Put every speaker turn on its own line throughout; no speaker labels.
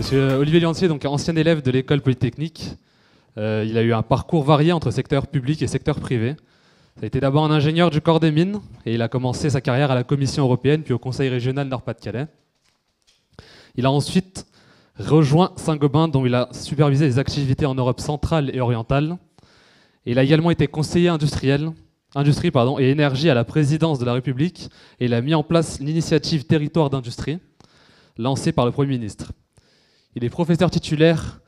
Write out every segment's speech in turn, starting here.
Monsieur Olivier Liantier, donc ancien élève de l'école polytechnique, il a eu un parcours varié entre secteur public et secteur privé. Il a été d'abord un ingénieur du corps des mines et il a commencé sa carrière à la Commission européenne puis au Conseil régional Nord-Pas-de-Calais. Il a ensuite rejoint Saint-Gobain dont il a supervisé les activités en Europe centrale et orientale. Et il a également été conseiller industrie et énergie à la présidence de la République et il a mis en place l'initiative Territoire d'industrie lancée par le Premier ministre. Il est professeur titulaire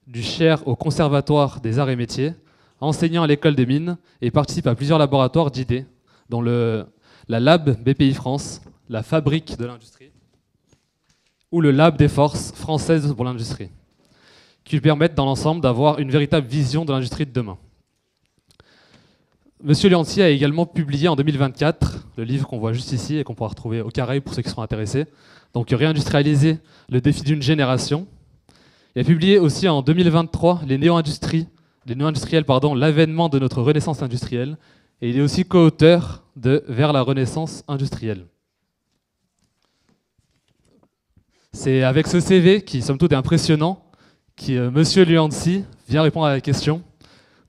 du Cher au Conservatoire des Arts et Métiers, enseignant à l'école des mines et participe à plusieurs laboratoires d'idées, dont la Lab BPI France, la Fabrique de l'industrie ou le Lab des forces françaises pour l'industrie, qui lui permettent dans l'ensemble d'avoir une véritable vision de l'industrie de demain. Monsieur Liantier a également publié en 2024 le livre qu'on voit juste ici et qu'on pourra retrouver au Carré pour ceux qui sont intéressés, donc réindustrialiser le défi d'une génération. Il a publié aussi en 2023 les néo-industriels, l'avènement de notre renaissance industrielle, et il est aussi co-auteur de Vers la renaissance industrielle. C'est avec ce CV qui, somme toute, est impressionnant, que Monsieur Liantier vient répondre à la question: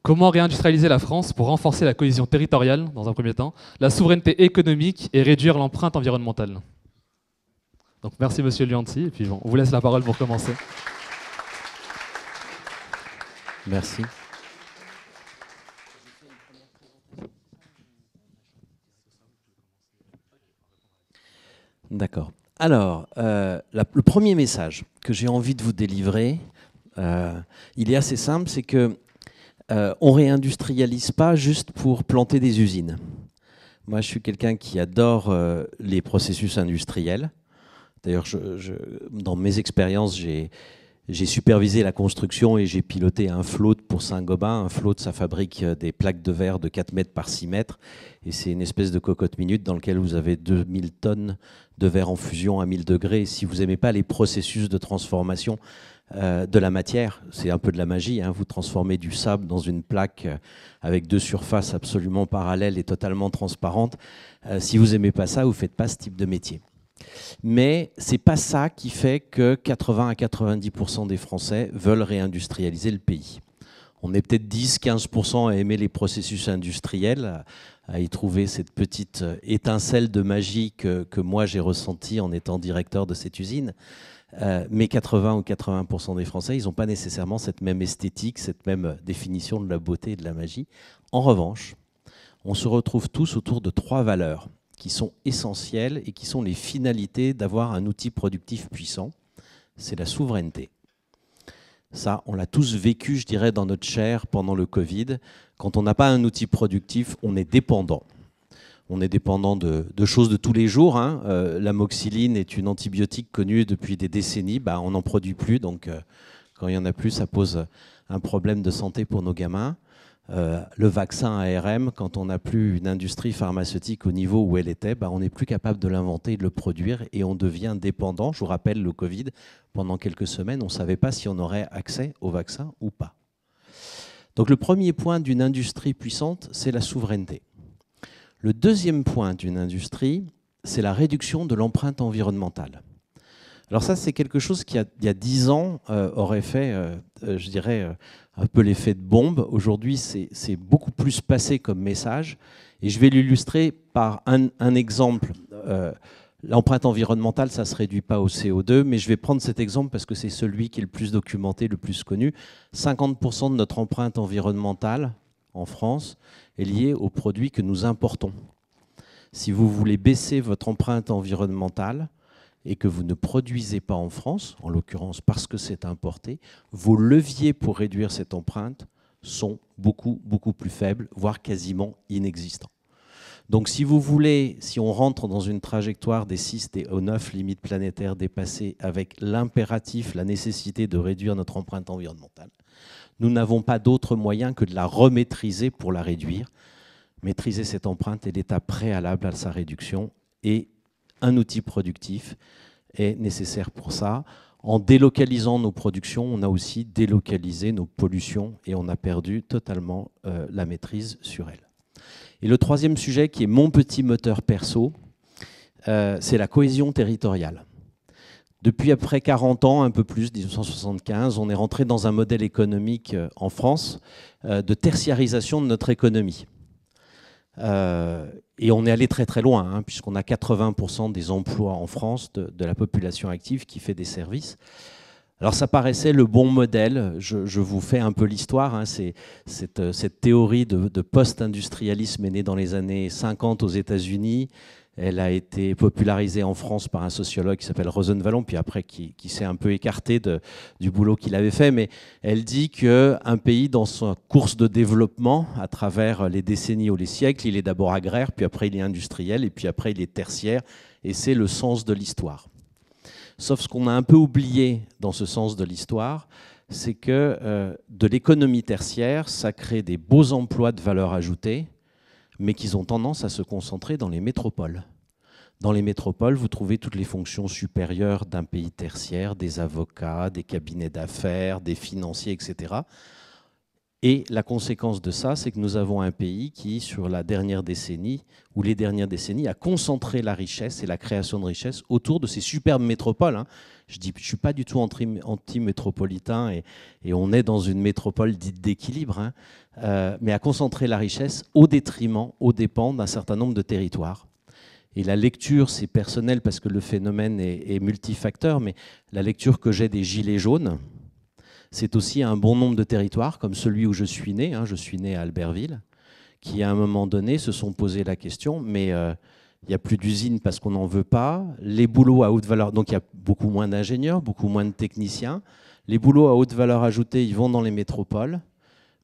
comment réindustrialiser la France pour renforcer la cohésion territoriale, dans un premier temps, la souveraineté économique et réduire l'empreinte environnementale. Donc merci Monsieur Liantier, et puis bon, on vous laisse la parole pour commencer.
Merci. D'accord. Alors, le premier message que j'ai envie de vous délivrer, il est assez simple, c'est que on réindustrialise pas juste pour planter des usines. Moi, je suis quelqu'un qui adore les processus industriels. D'ailleurs, dans mes expériences, j'ai supervisé la construction et j'ai piloté un float pour Saint-Gobain. Un float, ça fabrique des plaques de verre de 4 mètres par 6 mètres. Et c'est une espèce de cocotte minute dans lequel vous avez 2000 tonnes de verre en fusion à 1000 degrés. Et si vous n'aimez pas les processus de transformation de la matière, c'est un peu de la magie, hein. Vous transformez du sable dans une plaque avec 2 surfaces absolument parallèles et totalement transparentes. Si vous n'aimez pas ça, vous ne faites pas ce type de métier. Mais ce n'est pas ça qui fait que 80 à 90% des Français veulent réindustrialiser le pays. On est peut-être 10-15% à aimer les processus industriels, à y trouver cette petite étincelle de magie que moi j'ai ressentie en étant directeur de cette usine. Mais 80 ou 80% des Français, ils n'ont pas nécessairement cette même esthétique, cette même définition de la beauté et de la magie. En revanche, on se retrouve tous autour de 3 valeurs qui sont essentielles et qui sont les finalités d'avoir un outil productif puissant. C'est la souveraineté. Ça, on l'a tous vécu, je dirais, dans notre chair pendant le Covid. Quand on n'a pas un outil productif, on est dépendant. On est dépendant de choses de tous les jours, hein. L'amoxicilline est une antibiotique connue depuis des décennies. On n'en produit plus, donc quand il n'y en a plus, ça pose un problème de santé pour nos gamins. Le vaccin ARM, quand on n'a plus une industrie pharmaceutique au niveau où elle était, on n'est plus capable de l'inventer et de le produire et on devient dépendant. Je vous rappelle le Covid, pendant quelques semaines, on ne savait pas si on aurait accès au vaccin ou pas. Donc le premier point d'une industrie puissante, c'est la souveraineté. Le deuxième point d'une industrie, c'est la réduction de l'empreinte environnementale. Alors ça, c'est quelque chose qui, il y a 10 ans, aurait fait, je dirais, un peu l'effet de bombe. Aujourd'hui, c'est beaucoup plus passé comme message. Et je vais l'illustrer par un exemple. L'empreinte environnementale, ça ne se réduit pas au CO2, mais je vais prendre cet exemple parce que c'est celui qui est le plus documenté, le plus connu. 50% de notre empreinte environnementale en France est liée aux produits que nous importons. Si vous voulez baisser votre empreinte environnementale, et que vous ne produisez pas en France, en l'occurrence parce que c'est importé, vos leviers pour réduire cette empreinte sont beaucoup, beaucoup plus faibles, voire quasiment inexistants. Donc si vous voulez, si on rentre dans une trajectoire des 6 aux 9 limites planétaires dépassées avec l'impératif, la nécessité de réduire notre empreinte environnementale, nous n'avons pas d'autre moyen que de la remaîtriser pour la réduire. Maîtriser cette empreinte est l'étape préalable à sa réduction et un outil productif est nécessaire pour ça. En délocalisant nos productions, on a aussi délocalisé nos pollutions et on a perdu totalement la maîtrise sur elles. Et le troisième sujet, qui est mon petit moteur perso, c'est la cohésion territoriale. Depuis après 40 ans, un peu plus, 1975, on est rentré dans un modèle économique en France de tertiarisation de notre économie. Et on est allé très très loin, hein, puisqu'on a 80% des emplois en France de la population active qui fait des services. Alors ça paraissait le bon modèle, je vous fais un peu l'histoire, hein. Cette théorie de post-industrialisme est née dans les années 50 aux États-Unis. Elle a été popularisée en France par un sociologue qui s'appelle Rosenvallon, puis après qui s'est un peu écarté du boulot qu'il avait fait. Mais elle dit qu'un pays dans sa course de développement, à travers les décennies ou les siècles, il est d'abord agraire, puis après il est industriel, et puis après il est tertiaire. Et c'est le sens de l'histoire. Sauf ce qu'on a un peu oublié dans ce sens de l'histoire, c'est que de l'économie tertiaire, ça crée des beaux emplois de valeur ajoutée, mais qu'ils ont tendance à se concentrer dans les métropoles. Dans les métropoles, vous trouvez toutes les fonctions supérieures d'un pays tertiaire, des avocats, des cabinets d'affaires, des financiers, etc. Et la conséquence de ça, c'est que nous avons un pays qui, sur la dernière décennie, ou les dernières décennies, a concentré la richesse et la création de richesse autour de ces superbes métropoles, hein. Je ne suis pas du tout anti-métropolitain et on est dans une métropole dite d'équilibre, hein, mais à concentrer la richesse au détriment, aux dépens d'un certain nombre de territoires. Et la lecture, c'est personnel parce que le phénomène est multifacteur, mais la lecture que j'ai des Gilets jaunes, c'est aussi un bon nombre de territoires, comme celui où je suis né, hein, je suis né à Albertville, qui à un moment donné se sont posé la question, mais il n'y a plus d'usines parce qu'on n'en veut pas, les boulots à haute valeur, donc il y a beaucoup moins d'ingénieurs, beaucoup moins de techniciens, les boulots à haute valeur ajoutée, ils vont dans les métropoles,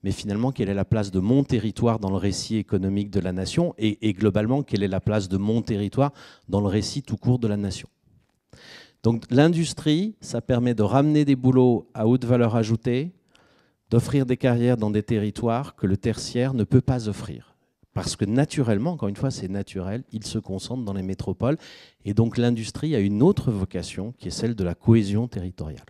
mais finalement, quelle est la place de mon territoire dans le récit économique de la nation et globalement, quelle est la place de mon territoire dans le récit tout court de la nation? Donc l'industrie, ça permet de ramener des boulots à haute valeur ajoutée, d'offrir des carrières dans des territoires que le tertiaire ne peut pas offrir. Parce que naturellement, encore une fois, c'est naturel, il se concentre dans les métropoles. Et donc l'industrie a une autre vocation qui est celle de la cohésion territoriale.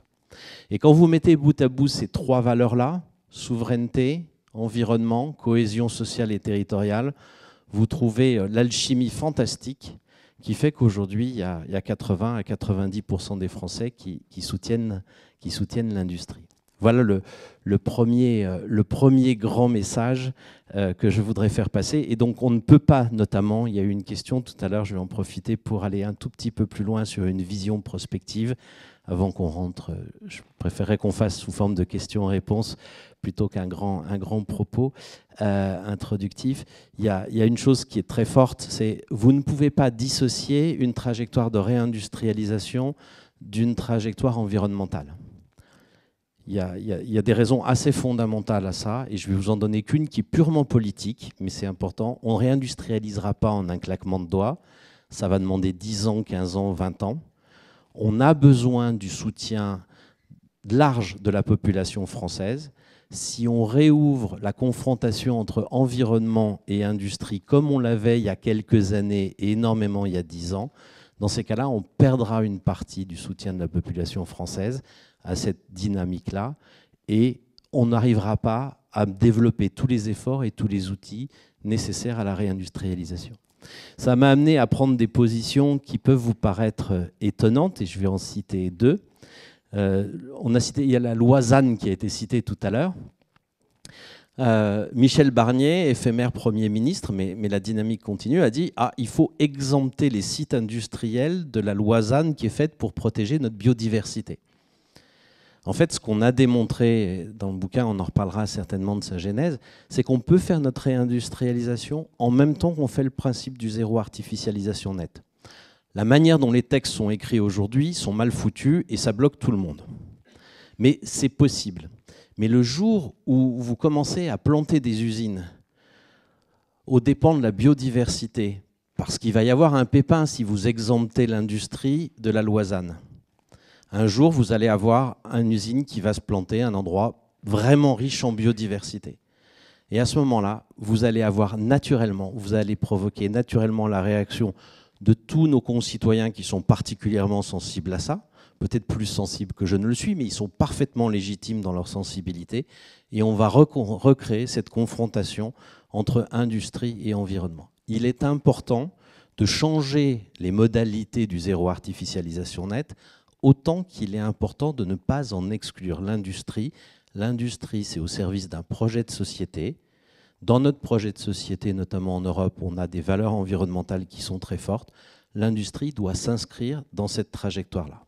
Et quand vous mettez bout à bout ces trois valeurs-là, souveraineté, environnement, cohésion sociale et territoriale, vous trouvez l'alchimie fantastique qui fait qu'aujourd'hui, il y a 80 à 90% des Français qui soutiennent l'industrie. Voilà le premier grand message que je voudrais faire passer. Et donc, on ne peut pas, notamment, il y a eu une question tout à l'heure, je vais en profiter pour aller un tout petit peu plus loin sur une vision prospective. Avant qu'on rentre, je préférerais qu'on fasse sous forme de questions-réponses plutôt qu'un grand propos introductif. Il y a une chose qui est très forte, c'est vous ne pouvez pas dissocier une trajectoire de réindustrialisation d'une trajectoire environnementale. Il y a des raisons assez fondamentales à ça, et je vais vous en donner qu'une qui est purement politique, mais c'est important. On ne réindustrialisera pas en un claquement de doigts. Ça va demander 10 ans, 15 ans, 20 ans. On a besoin du soutien large de la population française. Si on réouvre la confrontation entre environnement et industrie, comme on l'avait il y a quelques années et énormément il y a 10 ans, dans ces cas-là, on perdra une partie du soutien de la population française à cette dynamique-là, et on n'arrivera pas à développer tous les efforts et tous les outils nécessaires à la réindustrialisation. Ça m'a amené à prendre des positions qui peuvent vous paraître étonnantes, et je vais en citer deux. Il y a la loi ZAN qui a été citée tout à l'heure. Michel Barnier, éphémère Premier ministre, mais la dynamique continue, a dit « il faut exempter les sites industriels de la loi ZAN qui est faite pour protéger notre biodiversité ». En fait, ce qu'on a démontré dans le bouquin, on en reparlera certainement de sa genèse, c'est qu'on peut faire notre réindustrialisation en même temps qu'on fait le principe du zéro artificialisation nette. La manière dont les textes sont écrits aujourd'hui sont mal foutus et ça bloque tout le monde. Mais c'est possible. Mais le jour où vous commencez à planter des usines aux dépens de la biodiversité, parce qu'il va y avoir un pépin si vous exemptez l'industrie de la loi ZAN, un jour, vous allez avoir une usine qui va se planter à un endroit vraiment riche en biodiversité. Et à ce moment-là, vous allez avoir naturellement, vous allez provoquer naturellement la réaction de tous nos concitoyens qui sont particulièrement sensibles à ça, peut-être plus sensibles que je ne le suis, mais ils sont parfaitement légitimes dans leur sensibilité. Et on va recréer cette confrontation entre industrie et environnement. Il est important de changer les modalités du zéro artificialisation nette autant qu'il est important de ne pas en exclure l'industrie. L'industrie, c'est au service d'un projet de société. Dans notre projet de société, notamment en Europe, on a des valeurs environnementales qui sont très fortes. L'industrie doit s'inscrire dans cette trajectoire-là.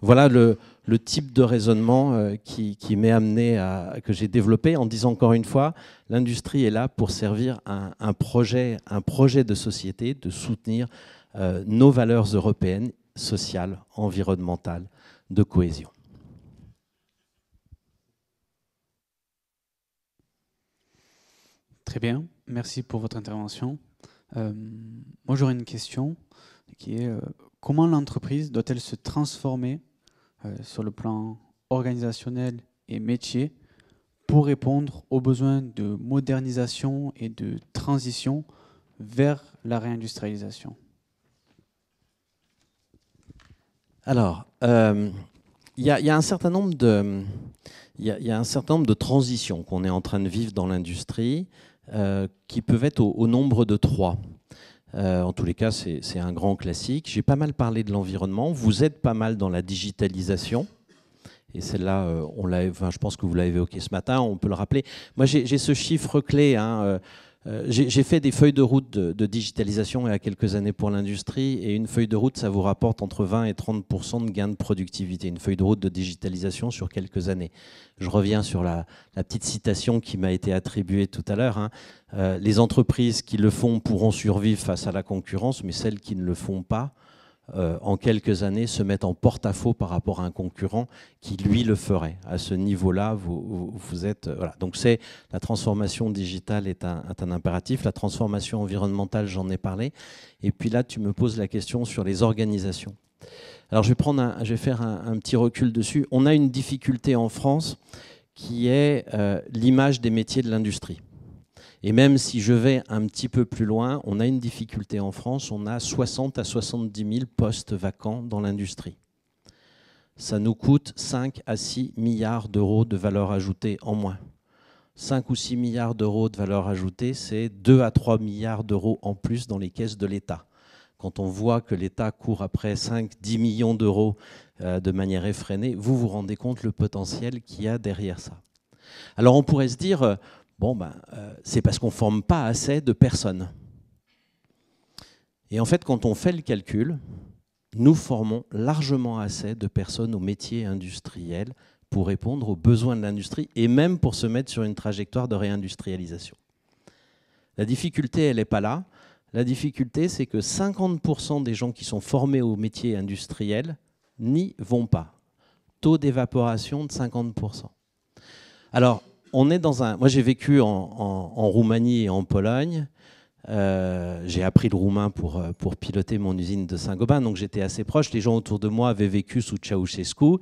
Voilà le type de raisonnement qui m'est amené que j'ai développé en disant encore une fois, l'industrie est là pour servir un projet de société, de soutenir nos valeurs européennes, sociales, environnementales, de cohésion.
Très bien, merci pour votre intervention. Moi, j'aurais une question qui est comment l'entreprise doit-elle se transformer sur le plan organisationnel et métier pour répondre aux besoins de modernisation et de transition vers la réindustrialisation?
Alors, il y a un certain nombre de transitions qu'on est en train de vivre dans l'industrie qui peuvent être au nombre de 3. En tous les cas, c'est un grand classique. J'ai pas mal parlé de l'environnement. Vous êtes pas mal dans la digitalisation. Et celle-là, je pense que vous l'avez évoqué ce matin, on peut le rappeler. Moi, j'ai ce chiffre clé. J'ai fait des feuilles de route de digitalisation il y a quelques années pour l'industrie. Et une feuille de route, ça vous rapporte entre 20 et 30% de gains de productivité. Une feuille de route de digitalisation sur quelques années. Je reviens sur la petite citation qui m'a été attribuée tout à l'heure. Les entreprises qui le font pourront survivre face à la concurrence, mais celles qui ne le font pas, en quelques années, se mettent en porte-à-faux par rapport à un concurrent qui, lui, le ferait. À ce niveau-là, vous êtes... Voilà. Donc, la transformation digitale est un impératif. La transformation environnementale, j'en ai parlé. Et puis là, tu me poses la question sur les organisations. Alors, je vais faire un petit recul dessus. On a une difficulté en France qui est l'image des métiers de l'industrie. Et même si je vais un petit peu plus loin, on a une difficulté en France, on a 60 à 70 000 postes vacants dans l'industrie. Ça nous coûte 5 à 6 milliards d'euros de valeur ajoutée en moins. 5 ou 6 milliards d'euros de valeur ajoutée, c'est 2 à 3 milliards d'euros en plus dans les caisses de l'État. Quand on voit que l'État court après 5-10 millions d'euros de manière effrénée, vous vous rendez compte le potentiel qu'il y a derrière ça. Alors on pourrait se dire... c'est parce qu'on ne forme pas assez de personnes. Et en fait, quand on fait le calcul, nous formons largement assez de personnes aux métiers industriels pour répondre aux besoins de l'industrie et même pour se mettre sur une trajectoire de réindustrialisation. La difficulté, elle n'est pas là. La difficulté, c'est que 50% des gens qui sont formés aux métiers industriels n'y vont pas. Taux d'évaporation de 50%. Alors, moi, j'ai vécu en Roumanie et en Pologne. J'ai appris le roumain pour piloter mon usine de Saint-Gobain, donc j'étais assez proche. Les gens autour de moi avaient vécu sous Ceausescu.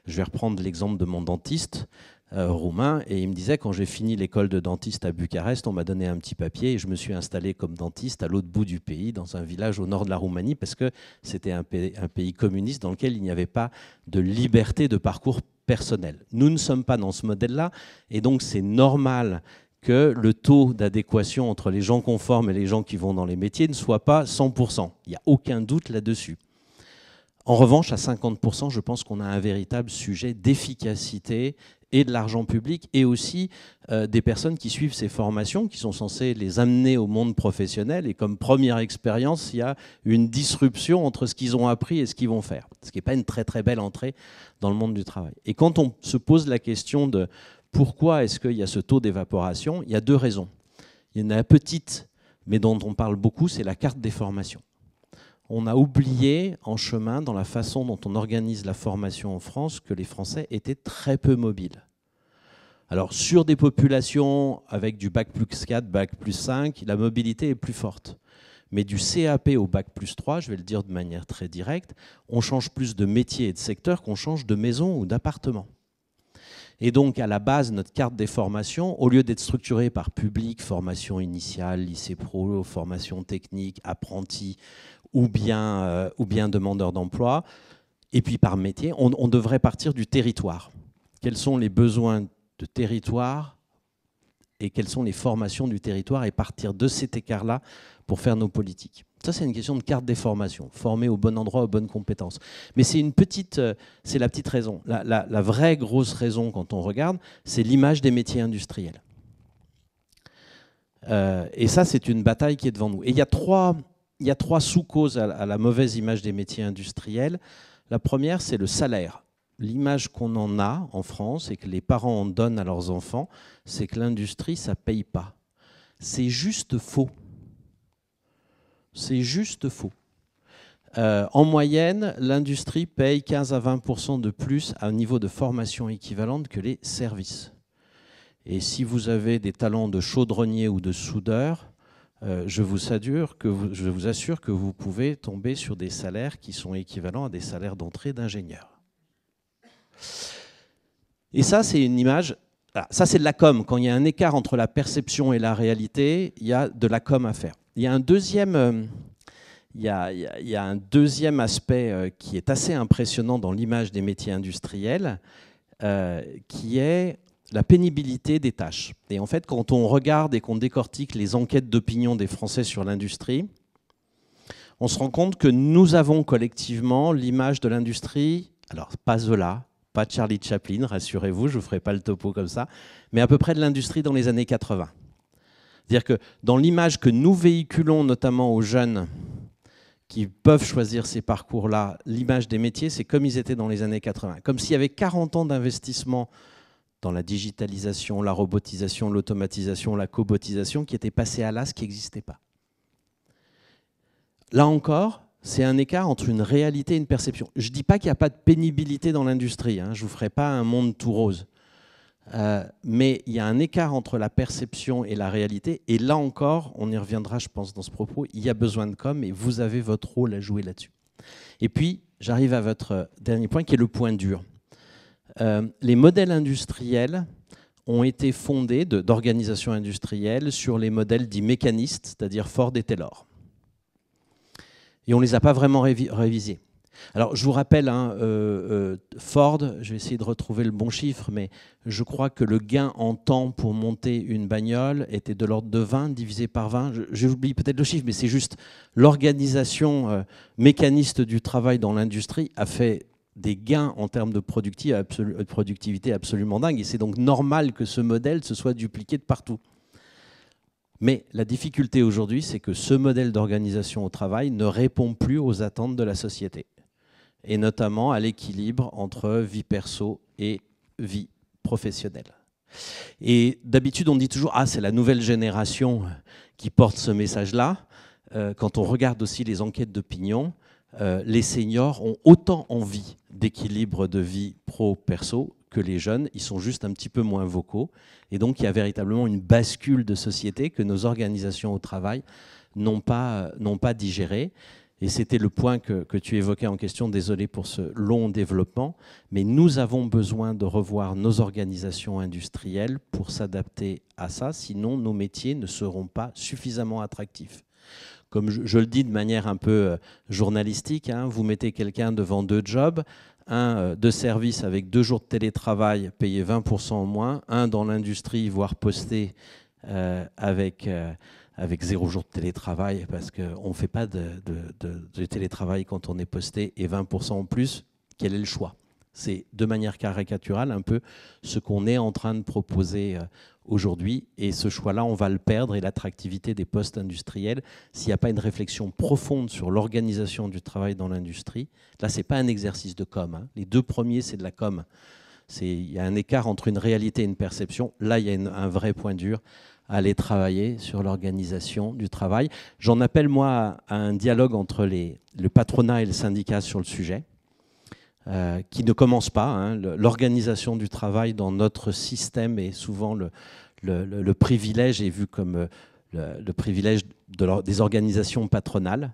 Je vais reprendre l'exemple de mon dentiste roumain, et il me disait, quand j'ai fini l'école de dentiste à Bucarest, on m'a donné un petit papier et je me suis installé comme dentiste à l'autre bout du pays, dans un village au nord de la Roumanie, parce que c'était un pays communiste dans lequel il n'y avait pas de liberté de parcours personnel. Nous ne sommes pas dans ce modèle-là, et donc c'est normal que le taux d'adéquation entre les gens qu'on forme et les gens qui vont dans les métiers ne soit pas 100%. Il n'y a aucun doute là-dessus. En revanche, à 50%, je pense qu'on a un véritable sujet d'efficacité et de l'argent public, et aussi des personnes qui suivent ces formations, qui sont censées les amener au monde professionnel, et comme première expérience, il y a une disruption entre ce qu'ils ont appris et ce qu'ils vont faire, ce qui n'est pas une très très belle entrée dans le monde du travail. Et quand on se pose la question de pourquoi est-ce qu'il y a ce taux d'évaporation, il y a 2 raisons. Il y en a une petite, mais dont on parle beaucoup, c'est la carte des formations. On a oublié en chemin, dans la façon dont on organise la formation en France, que les Français étaient très peu mobiles. Alors, sur des populations avec du bac plus 4, bac plus 5, la mobilité est plus forte. Mais du CAP au bac plus 3, je vais le dire de manière très directe, on change plus de métier et de secteur qu'on change de maison ou d'appartement. Et donc, à la base, notre carte des formations, au lieu d'être structurée par public, formation initiale, lycée pro, formation technique, apprenti, ou bien demandeur d'emploi, et puis par métier, on devrait partir du territoire. Quels sont les besoins de territoire et quelles sont les formations du territoire, et partir de cet écart-là pour faire nos politiques. Ça, c'est une question de carte des formations, former au bon endroit, aux bonnes compétences. Mais c'est une petite, c'est la petite raison. La vraie grosse raison, quand on regarde, c'est l'image des métiers industriels. Et ça, c'est une bataille qui est devant nous. Et il y a trois sous-causes à la mauvaise image des métiers industriels. La première, c'est le salaire. L'image qu'on en a en France et que les parents en donnent à leurs enfants, c'est que l'industrie, ça ne paye pas. C'est juste faux. C'est juste faux. En moyenne, l'industrie paye 15 à 20% de plus à un niveau de formation équivalente que les services. Et si vous avez des talents de chaudronnier ou de soudeur, je vous assure que vous pouvez tomber sur des salaires qui sont équivalents à des salaires d'entrée d'ingénieur. Et ça, c'est une image... Ça, c'est de la com. Quand il y a un écart entre la perception et la réalité, il y a de la com à faire. Il y a un deuxième, aspect qui est assez impressionnant dans l'image des métiers industriels, qui est la pénibilité des tâches. Et en fait, quand on regarde et qu'on décortique les enquêtes d'opinion des Français sur l'industrie, on se rend compte que nous avons collectivement l'image de l'industrie, alors pas Zola, pas Charlie Chaplin, rassurez-vous, je ne vous ferai pas le topo comme ça, mais à peu près de l'industrie dans les années 80. C'est-à-dire que dans l'image que nous véhiculons, notamment aux jeunes qui peuvent choisir ces parcours-là, l'image des métiers, c'est comme ils étaient dans les années 80. Comme s'il y avait 40 ans d'investissement dans la digitalisation, la robotisation, l'automatisation, la cobotisation, qui étaient passés à l'as, qui n'existaient pas. Là encore, c'est un écart entre une réalité et une perception. Je ne dis pas qu'il n'y a pas de pénibilité dans l'industrie, hein, je ne vous ferai pas un monde tout rose. Mais il y a un écart entre la perception et la réalité. Et là encore, on y reviendra, je pense, dans ce propos, il y a besoin de com et vous avez votre rôle à jouer là-dessus. Et puis, j'arrive à votre dernier point, qui est le point dur. Les modèles industriels ont été fondés, d'organisation industrielle, sur les modèles dits mécanistes, c'est-à-dire Ford et Taylor. Et on ne les a pas vraiment révisés. Alors, je vous rappelle, hein, Ford, je vais essayer de retrouver le bon chiffre, mais je crois que le gain en temps pour monter une bagnole était de l'ordre de 20 divisé par 20. J'oublie peut-être le chiffre, mais c'est juste l'organisation mécaniste du travail dans l'industrie a fait des gains en termes de productivité absolument dingues. Et c'est donc normal que ce modèle se soit dupliqué de partout. Mais la difficulté aujourd'hui, c'est que ce modèle d'organisation au travail ne répond plus aux attentes de la société, et notamment à l'équilibre entre vie perso et vie professionnelle. Et d'habitude, on dit toujours « Ah, c'est la nouvelle génération qui porte ce message-là ». Quand on regarde aussi les enquêtes d'opinion, les seniors ont autant envie d'équilibre de vie pro-perso que les jeunes, ils sont juste un petit peu moins vocaux. Et donc, il y a véritablement une bascule de société que nos organisations au travail n'ont pas digéré. Et c'était le point que tu évoquais en question, désolé pour ce long développement, mais nous avons besoin de revoir nos organisations industrielles pour s'adapter à ça, sinon nos métiers ne seront pas suffisamment attractifs. Comme je le dis de manière un peu journalistique, hein, vous mettez quelqu'un devant deux jobs, un de service avec 2 jours de télétravail payé 20% en moins, un dans l'industrie, voire posté avec 0 jour de télétravail, parce qu'on ne fait pas de télétravail quand on est posté, et 20% en plus, quel est le choix? C'est de manière caricaturale un peu ce qu'on est en train de proposer aujourd'hui, et ce choix-là, on va le perdre, et l'attractivité des postes industriels, s'il n'y a pas une réflexion profonde sur l'organisation du travail dans l'industrie. Là, ce n'est pas un exercice de com, hein. Les deux premiers, c'est de la com. Il y a un écart entre une réalité et une perception. Là, il y a un vrai point dur à aller travailler sur l'organisation du travail. J'en appelle, moi, à un dialogue entre le patronat et le syndicat sur le sujet, qui ne commence pas, hein. L'organisation du travail dans notre système est souvent le privilège, est vu comme le privilège des organisations patronales.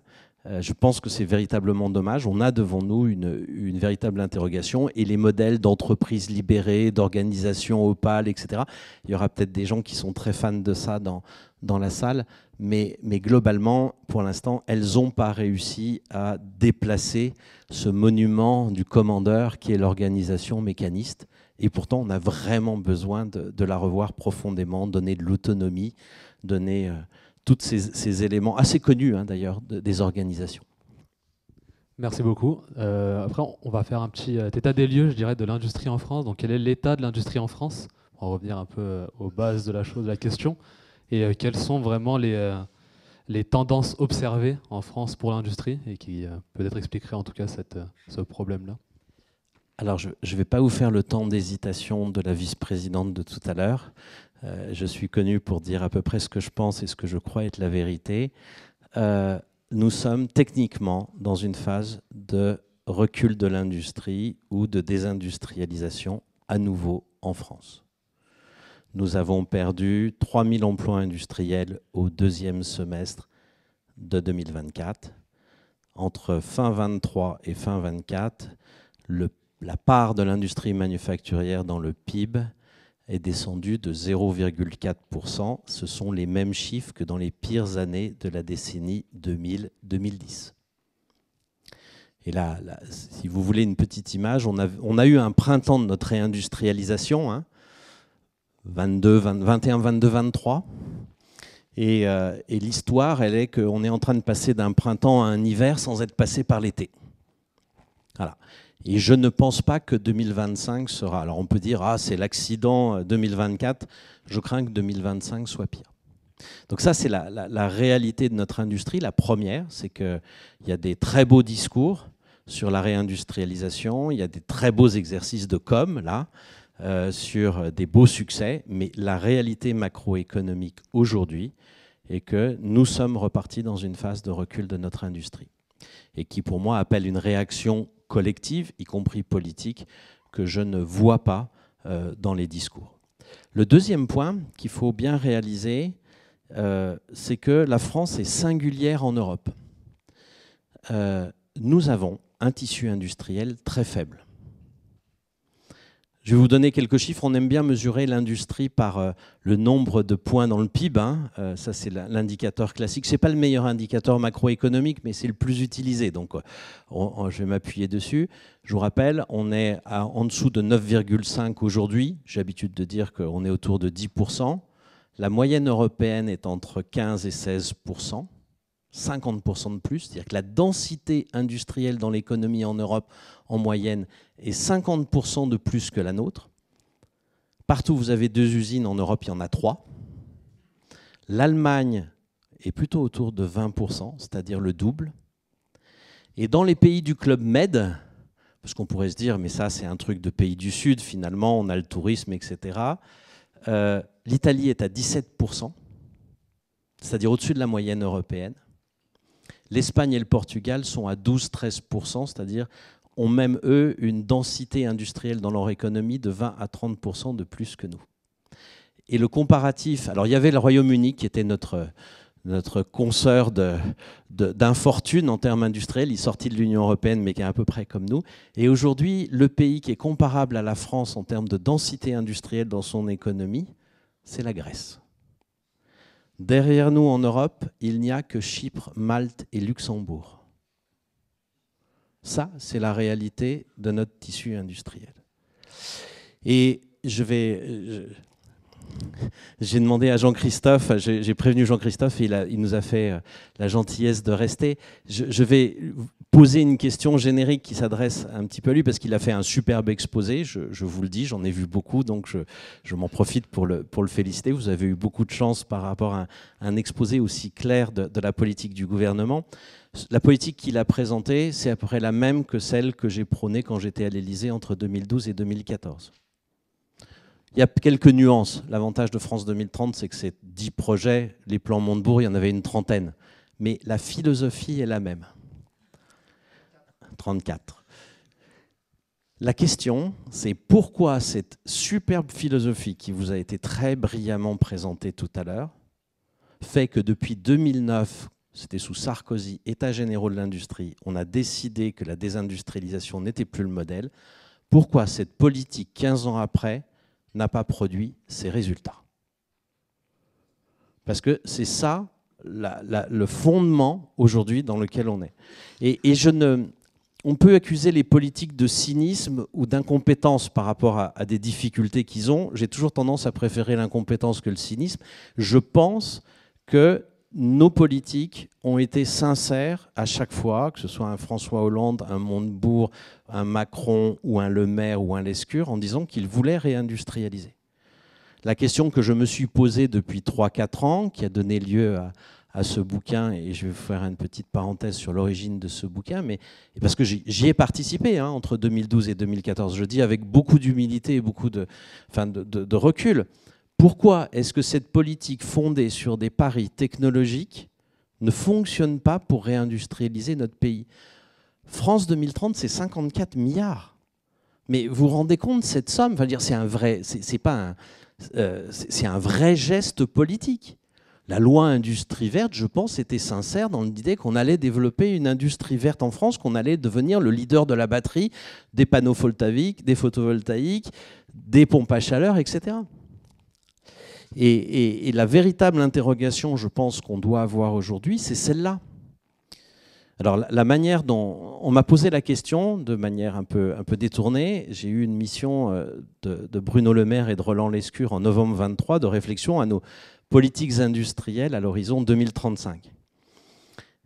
Je pense que c'est véritablement dommage. On a devant nous une véritable interrogation, et les modèles d'entreprises libérées, d'organisations opales, etc. Il y aura peut-être des gens qui sont très fans de ça dans la salle, mais globalement, pour l'instant, elles n'ont pas réussi à déplacer ce monument du commandeur qui est l'organisation mécaniste. Et pourtant, on a vraiment besoin de la revoir profondément, donner de l'autonomie, donner tous ces éléments assez connus d'ailleurs des organisations.
Merci beaucoup. Après, on va faire un petit état des lieux, je dirais, de l'industrie en France. Donc, quel est l'état de l'industrie en France? On va revenir un peu aux bases de la chose, de la question. Et quelles sont vraiment les tendances observées en France pour l'industrie et qui peut-être expliqueraient en tout cas ce problème-là.
Alors, je ne vais pas vous faire le temps d'hésitation de la vice-présidente de tout à l'heure. Je suis connu pour dire à peu près ce que je pense et ce que je crois être la vérité. Nous sommes techniquement dans une phase de recul de l'industrie ou de désindustrialisation à nouveau en France. Nous avons perdu 3000 emplois industriels au deuxième semestre de 2024. Entre fin 23 et fin 24, la part de l'industrie manufacturière dans le PIB est descendue de 0,4%. Ce sont les mêmes chiffres que dans les pires années de la décennie 2000-2010. Et là, si vous voulez une petite image, on a eu un printemps de notre réindustrialisation, 21, 22, 23. Et l'histoire, elle est qu'on est en train de passer d'un printemps à un hiver sans être passé par l'été. Voilà. Et je ne pense pas que 2025 sera... Alors on peut dire, c'est l'accident 2024. Je crains que 2025 soit pire. Donc ça, c'est la réalité de notre industrie. La première, c'est qu'il y a des très beaux discours sur la réindustrialisation. Il y a des très beaux exercices de com, là, sur des beaux succès. Mais la réalité macroéconomique aujourd'hui est que nous sommes repartis dans une phase de recul de notre industrie. Et qui, pour moi, appelle une réaction collective, y compris politique, que je ne vois pas dans les discours. Le deuxième point qu'il faut bien réaliser, c'est que la France est singulière en Europe. Nous avons un tissu industriel très faible. Je vais vous donner quelques chiffres. On aime bien mesurer l'industrie par le nombre de points dans le PIB. Ça, c'est l'indicateur classique. Ce n'est pas le meilleur indicateur macroéconomique, mais c'est le plus utilisé. Donc, je vais m'appuyer dessus. Je vous rappelle, on est en dessous de 9,5 aujourd'hui. J'ai l'habitude de dire qu'on est autour de 10%. La moyenne européenne est entre 15 et 16%. 50% de plus, c'est-à-dire que la densité industrielle dans l'économie en Europe, en moyenne, est 50% de plus que la nôtre. Partout où vous avez 2 usines, en Europe, il y en a 3. L'Allemagne est plutôt autour de 20%, c'est-à-dire le double. Et dans les pays du Club Med, parce qu'on pourrait se dire, mais ça, c'est un truc de pays du Sud, finalement, on a le tourisme, etc. L'Italie est à 17%, c'est-à-dire au-dessus de la moyenne européenne. L'Espagne et le Portugal sont à 12-13%, c'est-à-dire ont même, eux, une densité industrielle dans leur économie de 20 à 30% de plus que nous. Et le comparatif, alors il y avait le Royaume-Uni qui était notre consoeur d'infortune en termes industriels, il est sorti de l'Union européenne mais qui est à peu près comme nous. Et aujourd'hui, le pays qui est comparable à la France en termes de densité industrielle dans son économie, c'est la Grèce. Derrière nous, en Europe, il n'y a que Chypre, Malte et Luxembourg. Ça, c'est la réalité de notre tissu industriel. Et j'ai demandé à Jean-Christophe, j'ai prévenu Jean-Christophe et il nous a fait la gentillesse de rester. Je vais poser une question générique qui s'adresse un petit peu à lui parce qu'il a fait un superbe exposé, je vous le dis, j'en ai vu beaucoup, donc je m'en profite pour le féliciter. Vous avez eu beaucoup de chance par rapport à un exposé aussi clair de la politique du gouvernement. La politique qu'il a présentée, c'est à peu près la même que celle que j'ai prônée quand j'étais à l'Élysée entre 2012 et 2014. Il y a quelques nuances. L'avantage de France 2030, c'est que ces 10 projets, les plans Montebourg, il y en avait une trentaine. Mais la philosophie est la même. 34. La question, c'est pourquoi cette superbe philosophie qui vous a été très brillamment présentée tout à l'heure fait que depuis 2009, c'était sous Sarkozy, États généraux de l'industrie, on a décidé que la désindustrialisation n'était plus le modèle. Pourquoi cette politique, 15 ans après, n'a pas produit ses résultats? Parce que c'est ça le fondement aujourd'hui dans lequel on est. Et on peut accuser les politiques de cynisme ou d'incompétence par rapport à des difficultés qu'ils ont. J'ai toujours tendance à préférer l'incompétence que le cynisme. Je pense que nos politiques ont été sincères à chaque fois, que ce soit un François Hollande, un Montebourg, un Macron ou un Le Maire ou un Lescure, en disant qu'ils voulaient réindustrialiser. La question que je me suis posée depuis 3-4 ans, qui a donné lieu à ce bouquin, et je vais vous faire une petite parenthèse sur l'origine de ce bouquin, mais parce que j'y ai participé entre 2012 et 2014, je dis avec beaucoup d'humilité et beaucoup de recul. Pourquoi est-ce que cette politique fondée sur des paris technologiques ne fonctionne pas pour réindustrialiser notre pays? France 2030, c'est 54 milliards. Mais vous vous rendez compte, cette somme, c'est un vrai, c'est un vrai geste politique. La loi industrie verte, je pense, était sincère dans l'idée qu'on allait développer une industrie verte en France, qu'on allait devenir le leader de la batterie, des panneaux photovoltaïques, des pompes à chaleur, etc. Et la véritable interrogation, je pense, qu'on doit avoir aujourd'hui, c'est celle-là. Alors, la manière dont on m'a posé la question, de manière un peu détournée, j'ai eu une mission de Bruno Le Maire et de Roland Lescure en novembre 23 de réflexion à nos politiques industrielles à l'horizon 2035.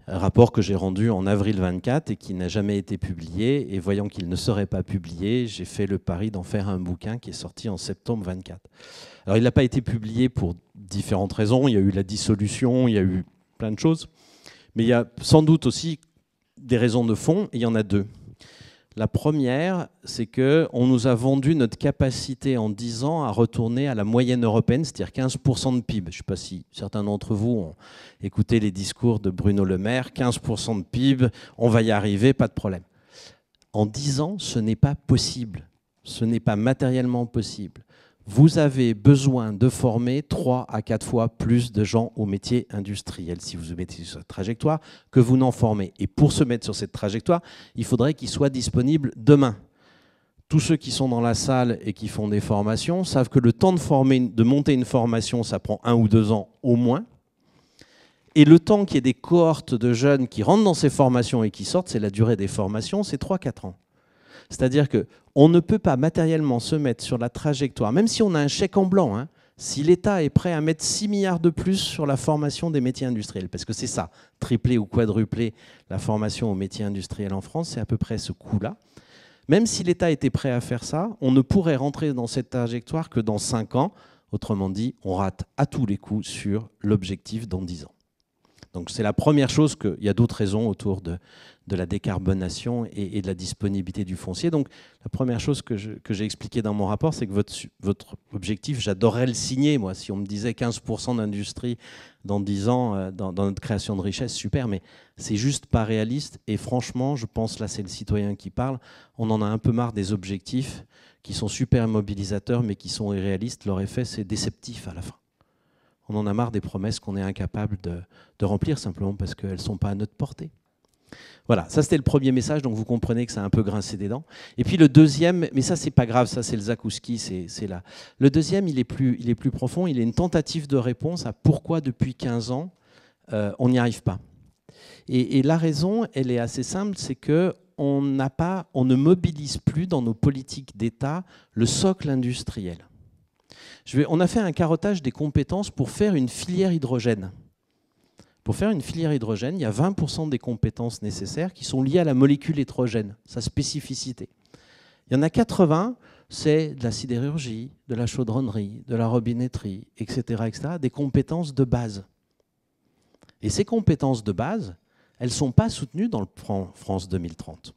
Un rapport que j'ai rendu en avril 24 et qui n'a jamais été publié. Et voyant qu'il ne serait pas publié, j'ai fait le pari d'en faire un bouquin qui est sorti en septembre 24. Alors, il n'a pas été publié pour différentes raisons. Il y a eu la dissolution, il y a eu plein de choses. Mais il y a sans doute aussi des raisons de fond, et il y en a deux. La première, c'est qu'on nous a vendu notre capacité en 10 ans à retourner à la moyenne européenne, c'est-à-dire 15% de PIB. Je ne sais pas si certains d'entre vous ont écouté les discours de Bruno Le Maire. 15% de PIB, on va y arriver, pas de problème. En 10 ans, ce n'est pas possible. Ce n'est pas matériellement possible. Vous avez besoin de former 3 à 4 fois plus de gens au métier industriel, si vous vous mettez sur cette trajectoire, que vous n'en formez. Et pour se mettre sur cette trajectoire, il faudrait qu'ils soient disponibles demain. Tous ceux qui sont dans la salle et qui font des formations savent que le temps de monter une formation, ça prend 1 ou 2 ans au moins. Et le temps qu'il y ait des cohortes de jeunes qui rentrent dans ces formations et qui sortent, c'est la durée des formations, c'est 3-4 ans. C'est-à-dire qu'on ne peut pas matériellement se mettre sur la trajectoire, même si on a un chèque en blanc, si l'État est prêt à mettre 6 milliards de plus sur la formation des métiers industriels, parce que c'est ça, tripler ou quadrupler la formation aux métiers industriels en France, c'est à peu près ce coût-là. Même si l'État était prêt à faire ça, on ne pourrait rentrer dans cette trajectoire que dans 5 ans. Autrement dit, on rate à tous les coups sur l'objectif dans 10 ans. Donc c'est la première chose. Il y a d'autres raisons autour de la décarbonation et de la disponibilité du foncier. Donc la première chose que j'ai expliqué dans mon rapport, c'est que votre objectif, j'adorerais le signer, moi, si on me disait 15% d'industrie dans 10 ans, dans notre création de richesse, super, mais c'est juste pas réaliste. Et franchement, je pense, là c'est le citoyen qui parle, on en a un peu marre des objectifs qui sont super mobilisateurs, mais qui sont irréalistes. Leur effet, c'est déceptif à la fin. On en a marre des promesses qu'on est incapable de remplir simplement parce qu'elles ne sont pas à notre portée. Voilà, ça c'était le premier message, donc vous comprenez que ça a un peu grincé des dents. Et puis le deuxième, mais ça c'est pas grave, ça c'est le Zakouski, c'est là. Le deuxième, il est plus profond, il est une tentative de réponse à pourquoi depuis 15 ans on n'y arrive pas. Et la raison, elle est assez simple, c'est qu'on ne mobilise plus dans nos politiques d'État le socle industriel. On a fait un carottage des compétences pour faire une filière hydrogène. Pour faire une filière hydrogène, il y a 20% des compétences nécessaires qui sont liées à la molécule hydrogène, sa spécificité. Il y en a 80, c'est de la sidérurgie, de la chaudronnerie, de la robinetterie, etc., etc., des compétences de base. Et ces compétences de base, elles ne sont pas soutenues dans le France 2030,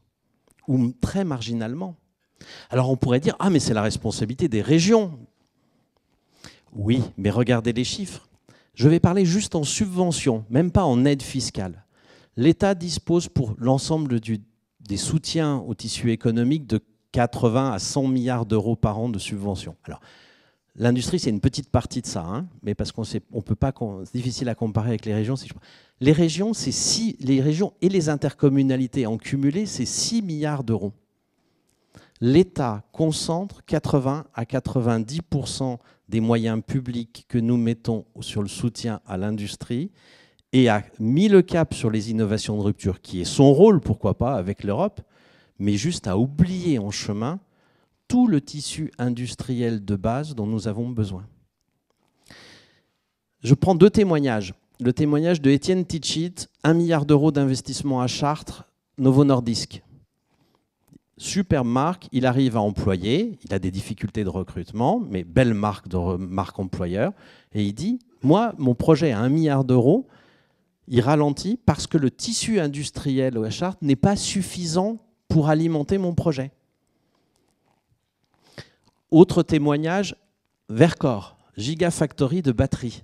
ou très marginalement. Alors on pourrait dire, ah mais c'est la responsabilité des régions. Oui, mais regardez les chiffres. Je vais parler juste en subvention, même pas en aide fiscale. L'État dispose pour l'ensemble des soutiens au tissu économique de 80 à 100 milliards d'euros par an de subventions. Alors, l'industrie, c'est une petite partie de ça, mais parce qu'on peut pas, c'est difficile à comparer avec les régions. Les régions, les régions et les intercommunalités en cumulé, c'est 6 milliards d'euros. L'État concentre 80 à 90% des moyens publics que nous mettons sur le soutien à l'industrie et a mis le cap sur les innovations de rupture, qui est son rôle, pourquoi pas, avec l'Europe, mais juste à oublier en chemin tout le tissu industriel de base dont nous avons besoin. Je prends 2 témoignages. le témoignage de Étienne Tichy, 1 milliard d'euros d'investissement à Chartres, Novo Nordisk. Superbe marque, il arrive à employer, il a des difficultés de recrutement, mais belle marque marque employeur. Et il dit, moi, mon projet à 1 milliard d'euros, il ralentit parce que le tissu industriel à Chartres n'est pas suffisant pour alimenter mon projet. Autre témoignage, Vercor, Gigafactory de batteries.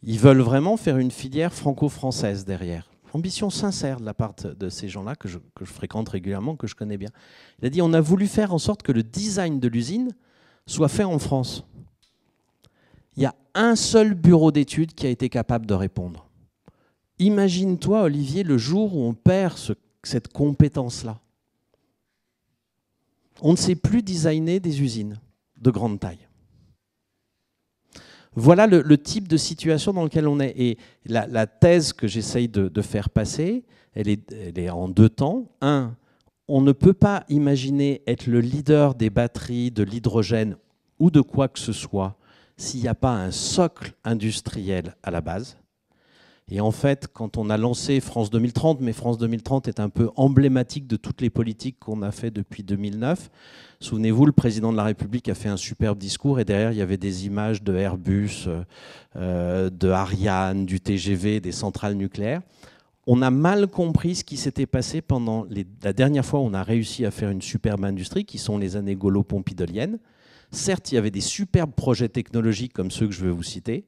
Ils veulent vraiment faire une filière franco-française derrière. Ambition sincère de la part de ces gens-là que je fréquente régulièrement, que je connais bien. Il a dit, on a voulu faire en sorte que le design de l'usine soit fait en France. Il y a un seul bureau d'études qui a été capable de répondre. Imagine-toi, Olivier, le jour où on perd cette compétence-là. On ne sait plus designer des usines de grande taille. Voilà le type de situation dans lequel on est. Et la thèse que j'essaye de faire passer, elle est en 2 temps. 1, on ne peut pas imaginer être le leader des batteries, de l'hydrogène ou de quoi que ce soit s'il n'y a pas un socle industriel à la base. Et en fait, quand on a lancé France 2030, mais France 2030 est un peu emblématique de toutes les politiques qu'on a fait depuis 2009. Souvenez-vous, le président de la République a fait un superbe discours et derrière, il y avait des images de Airbus, de Ariane, du TGV, des centrales nucléaires. On a mal compris ce qui s'était passé pendant la dernière fois où on a réussi à faire une superbe industrie, qui sont les années gaulo-pompidoliennes. Certes, il y avait des superbes projets technologiques comme ceux que je vais vous citer,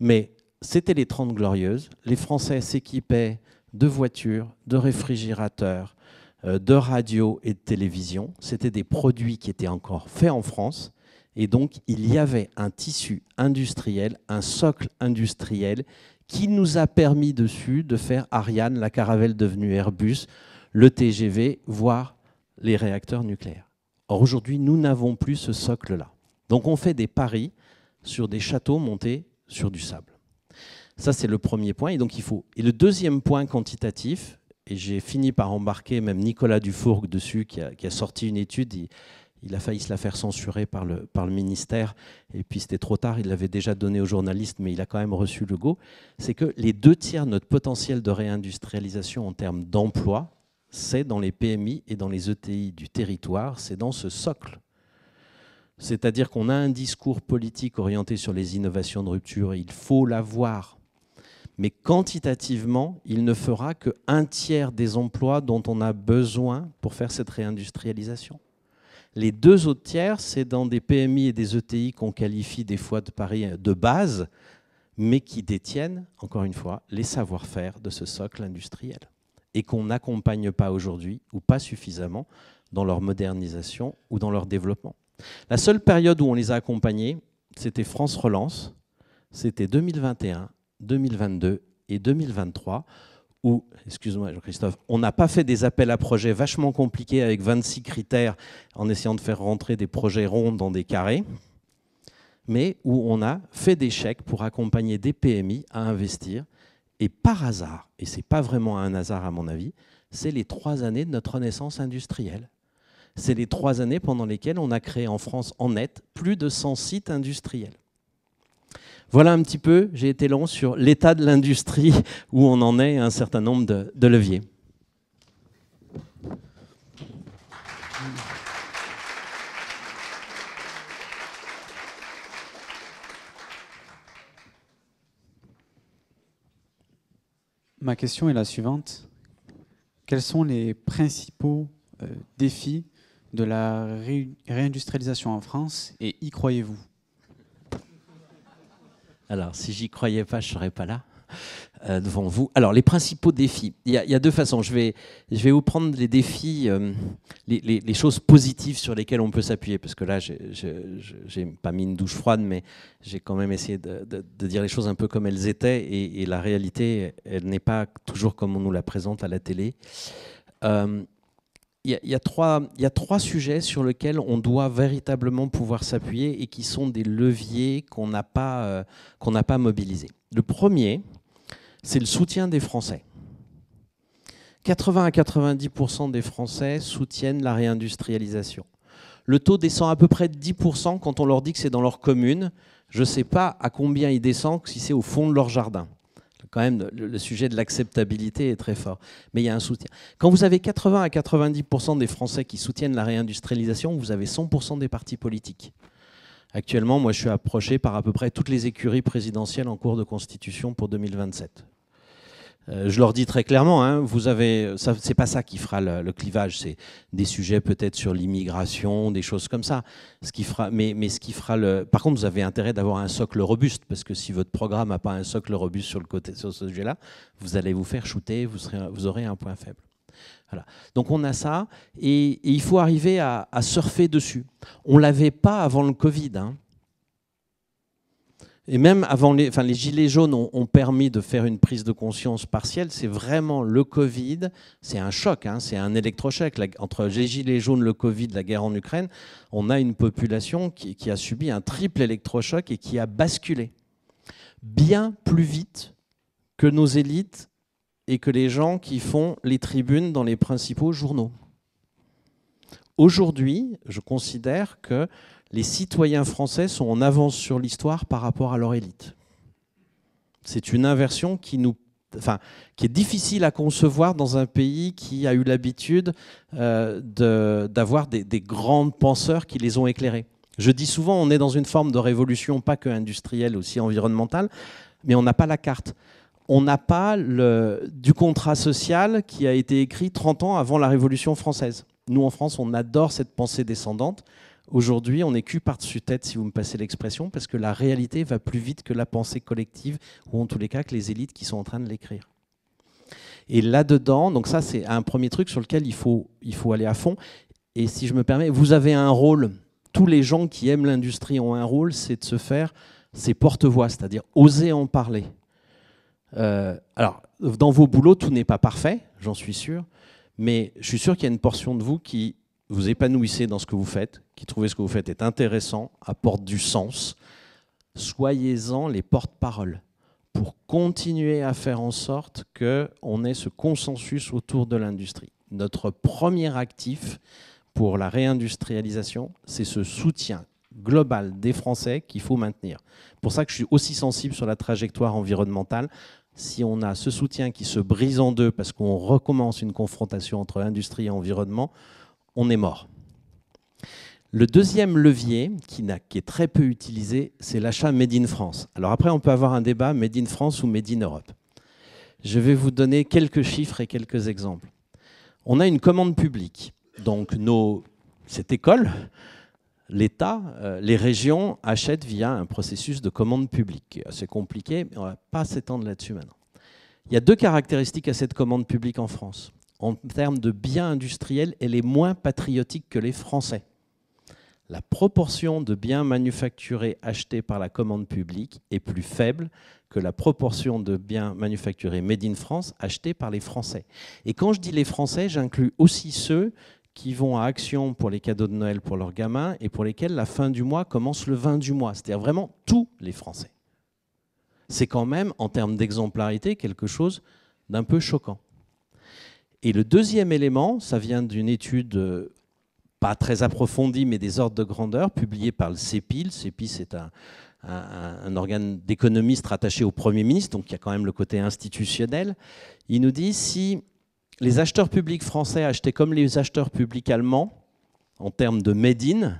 mais c'était les 30 Glorieuses. Les Français s'équipaient de voitures, de réfrigérateurs, de radios et de télévision. C'était des produits qui étaient encore faits en France. Et donc, il y avait un tissu industriel, un socle industriel qui nous a permis dessus de faire Ariane, la Caravelle devenue Airbus, le TGV, voire les réacteurs nucléaires. Or, aujourd'hui, nous n'avons plus ce socle-là. Donc, on fait des paris sur des châteaux montés sur du sable. Ça, c'est le premier point. Et donc, Et le deuxième point quantitatif, et j'ai fini par embarquer même Nicolas Dufourcq dessus, qui a sorti une étude. Il a failli se la faire censurer par le ministère. Et puis, c'était trop tard. Il l'avait déjà donné aux journalistes, mais il a quand même reçu le go. C'est que les 2 tiers de notre potentiel de réindustrialisation en termes d'emploi, c'est dans les PMI et dans les ETI du territoire. C'est dans ce socle. C'est-à-dire qu'on a un discours politique orienté sur les innovations de rupture. Et il faut l'avoir. Mais quantitativement, il ne fera que 1 tiers des emplois dont on a besoin pour faire cette réindustrialisation. Les 2 autres tiers, c'est dans des PMI et des ETI qu'on qualifie des fois de paris de base, mais qui détiennent, encore une fois, les savoir-faire de ce socle industriel et qu'on n'accompagne pas aujourd'hui ou pas suffisamment dans leur modernisation ou dans leur développement. La seule période où on les a accompagnés, c'était France Relance, c'était 2021, 2022 et 2023, où, excuse-moi Jean-Christophe, on n'a pas fait des appels à projets vachement compliqués avec 26 critères en essayant de faire rentrer des projets ronds dans des carrés, mais où on a fait des chèques pour accompagner des PMI à investir. Et par hasard, et ce n'est pas vraiment un hasard à mon avis, c'est les 3 années de notre renaissance industrielle. C'est les 3 années pendant lesquelles on a créé en France, en net, plus de 100 sites industriels. Voilà un petit peu, j'ai été long sur l'état de l'industrie, où on en est, un certain nombre de leviers.
Ma question est la suivante. Quels sont les principaux défis de la réindustrialisation en France et y croyez-vous ?
Alors, si j'y croyais pas, je ne serais pas là devant vous. Alors, les principaux défis. Il y a 2 façons. Je vais vous prendre les défis, les choses positives sur lesquelles on peut s'appuyer. Parce que là, je n'ai pas mis une douche froide, mais j'ai quand même essayé de dire les choses un peu comme elles étaient. Et la réalité, elle n'est pas toujours comme on nous la présente à la télé. Il y a 3 sujets sur lesquels on doit véritablement pouvoir s'appuyer et qui sont des leviers qu'on n'a pas mobilisés. Le premier, c'est le soutien des Français. 80 à 90% des Français soutiennent la réindustrialisation. Le taux descend à peu près de 10% quand on leur dit que c'est dans leur commune. Je ne sais pas à combien il descend, si c'est au fond de leur jardin. quand même, le sujet de l'acceptabilité est très fort. Mais il y a un soutien. Quand vous avez 80 à 90% des Français qui soutiennent la réindustrialisation, vous avez 100% des partis politiques. Actuellement, moi, je suis approché par à peu près toutes les écuries présidentielles en cours de constitution pour 2027. Je leur dis très clairement, hein, c'est pas ça qui fera le clivage, c'est des sujets peut-être sur l'immigration, des choses comme ça. Mais ce qui fera par contre, vous avez intérêt d'avoir un socle robuste, parce que si votre programme n'a pas un socle robuste sur ce sujet-là, vous allez vous faire shooter, vous aurez un point faible. Voilà. Donc on a ça, et il faut arriver à surfer dessus. On ne l'avait pas avant le Covid, hein. Et même avant les gilets jaunes ont permis de faire une prise de conscience partielle. C'est vraiment le Covid, c'est un choc, hein, c'est un électrochoc. Entre les gilets jaunes, le Covid, la guerre en Ukraine, on a une population qui a subi un triple électrochoc et qui a basculé bien plus vite que nos élites et que les gens qui font les tribunes dans les principaux journaux. Aujourd'hui, je considère que les citoyens français sont en avance sur l'histoire par rapport à leur élite. C'est une inversion qui est difficile à concevoir dans un pays qui a eu l'habitude d'avoir des grands penseurs qui les ont éclairés. Je dis souvent, on est dans une forme de révolution, pas que industrielle, aussi environnementale, mais on n'a pas la carte. On n'a pas du contrat social qui a été écrit 30 ans avant la Révolution française. Nous, en France, on adore cette pensée descendante. Aujourd'hui, on est cul par-dessus tête, si vous me passez l'expression, parce que la réalité va plus vite que la pensée collective, ou en tous les cas que les élites qui sont en train de l'écrire. Et là-dedans, donc ça c'est un premier truc sur lequel il faut aller à fond. Et si je me permets, vous avez un rôle, tous les gens qui aiment l'industrie ont un rôle, c'est de se faire ces porte-voix, c'est-à-dire oser en parler. Alors, dans vos boulots, tout n'est pas parfait, j'en suis sûr, mais je suis sûr qu'il y a une portion de vous qui vous épanouissez dans ce que vous faites, qui trouvez ce que vous faites est intéressant, apporte du sens. Soyez-en les porte-parole pour continuer à faire en sorte qu'on ait ce consensus autour de l'industrie. Notre premier actif pour la réindustrialisation, c'est ce soutien global des Français qu'il faut maintenir. C'est pour ça que je suis aussi sensible sur la trajectoire environnementale. Si on a ce soutien qui se brise en deux parce qu'on recommence une confrontation entre industrie et environnement, on est mort. Le deuxième levier, qui est très peu utilisé, c'est l'achat Made in France. Alors après, on peut avoir un débat Made in France ou Made in Europe. Je vais vous donner quelques chiffres et quelques exemples. On a une commande publique. Donc cette école, l'État, les régions achètent via un processus de commande publique. C'est compliqué, mais on ne va pas s'étendre là-dessus maintenant. Il y a deux caractéristiques à cette commande publique en France. En termes de biens industriels, elle est moins patriotique que les Français. La proportion de biens manufacturés achetés par la commande publique est plus faible que la proportion de biens manufacturés made in France achetés par les Français. Et quand je dis les Français, j'inclus aussi ceux qui vont à Action pour les cadeaux de Noël pour leurs gamins et pour lesquels la fin du mois commence le 20 du mois. C'est-à-dire vraiment tous les Français. C'est quand même, en termes d'exemplarité, quelque chose d'un peu choquant. Et le deuxième élément, ça vient d'une étude pas très approfondie, mais des ordres de grandeur, publiée par le CEPI. Le CEPI, c'est un organe d'économistes rattaché au Premier ministre, donc il y a quand même le côté institutionnel. Il nous dit, si les acheteurs publics français achetaient comme les acheteurs publics allemands, en termes de made in,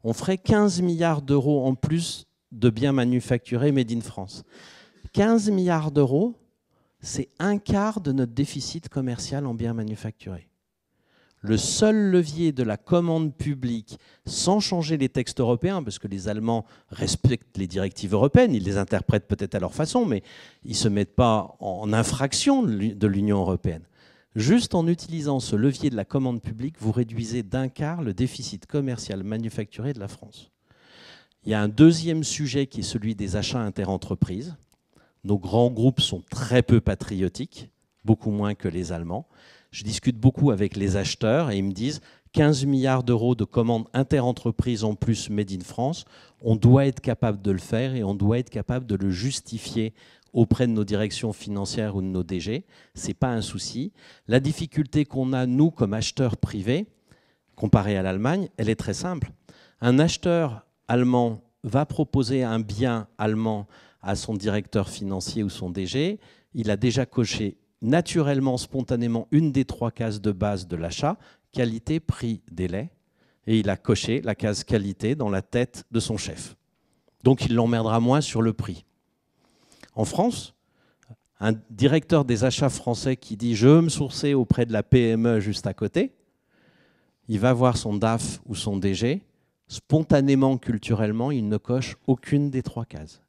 on ferait 15 milliards d'euros en plus de biens manufacturés made in France. 15 milliards d'euros, c'est un quart de notre déficit commercial en biens manufacturés. Le seul levier de la commande publique, sans changer les textes européens, parce que les Allemands respectent les directives européennes, ils les interprètent peut-être à leur façon, mais ils ne se mettent pas en infraction de l'Union européenne. Juste en utilisant ce levier de la commande publique, vous réduisez d'un quart le déficit commercial manufacturé de la France. Il y a un deuxième sujet qui est celui des achats interentreprises. Nos grands groupes sont très peu patriotiques, beaucoup moins que les Allemands. Je discute beaucoup avec les acheteurs et ils me disent 15 milliards d'euros de commandes interentreprises en plus made in France, on doit être capable de le faire et on doit être capable de le justifier auprès de nos directions financières ou de nos DG. Ce n'est pas un souci. La difficulté qu'on a, nous, comme acheteurs privés, comparé à l'Allemagne, elle est très simple. Un acheteur allemand va proposer un bien allemand à son directeur financier ou son DG. il a déjà coché naturellement, spontanément, une des 3 cases de base de l'achat, qualité, prix, délai, et il a coché la case qualité dans la tête de son chef. Donc il l'emmerdera moins sur le prix. En France, un directeur des achats français qui dit « je veux me sourcer auprès de la PME juste à côté », il va voir son DAF ou son DG, spontanément, culturellement, il ne coche aucune des 3 cases.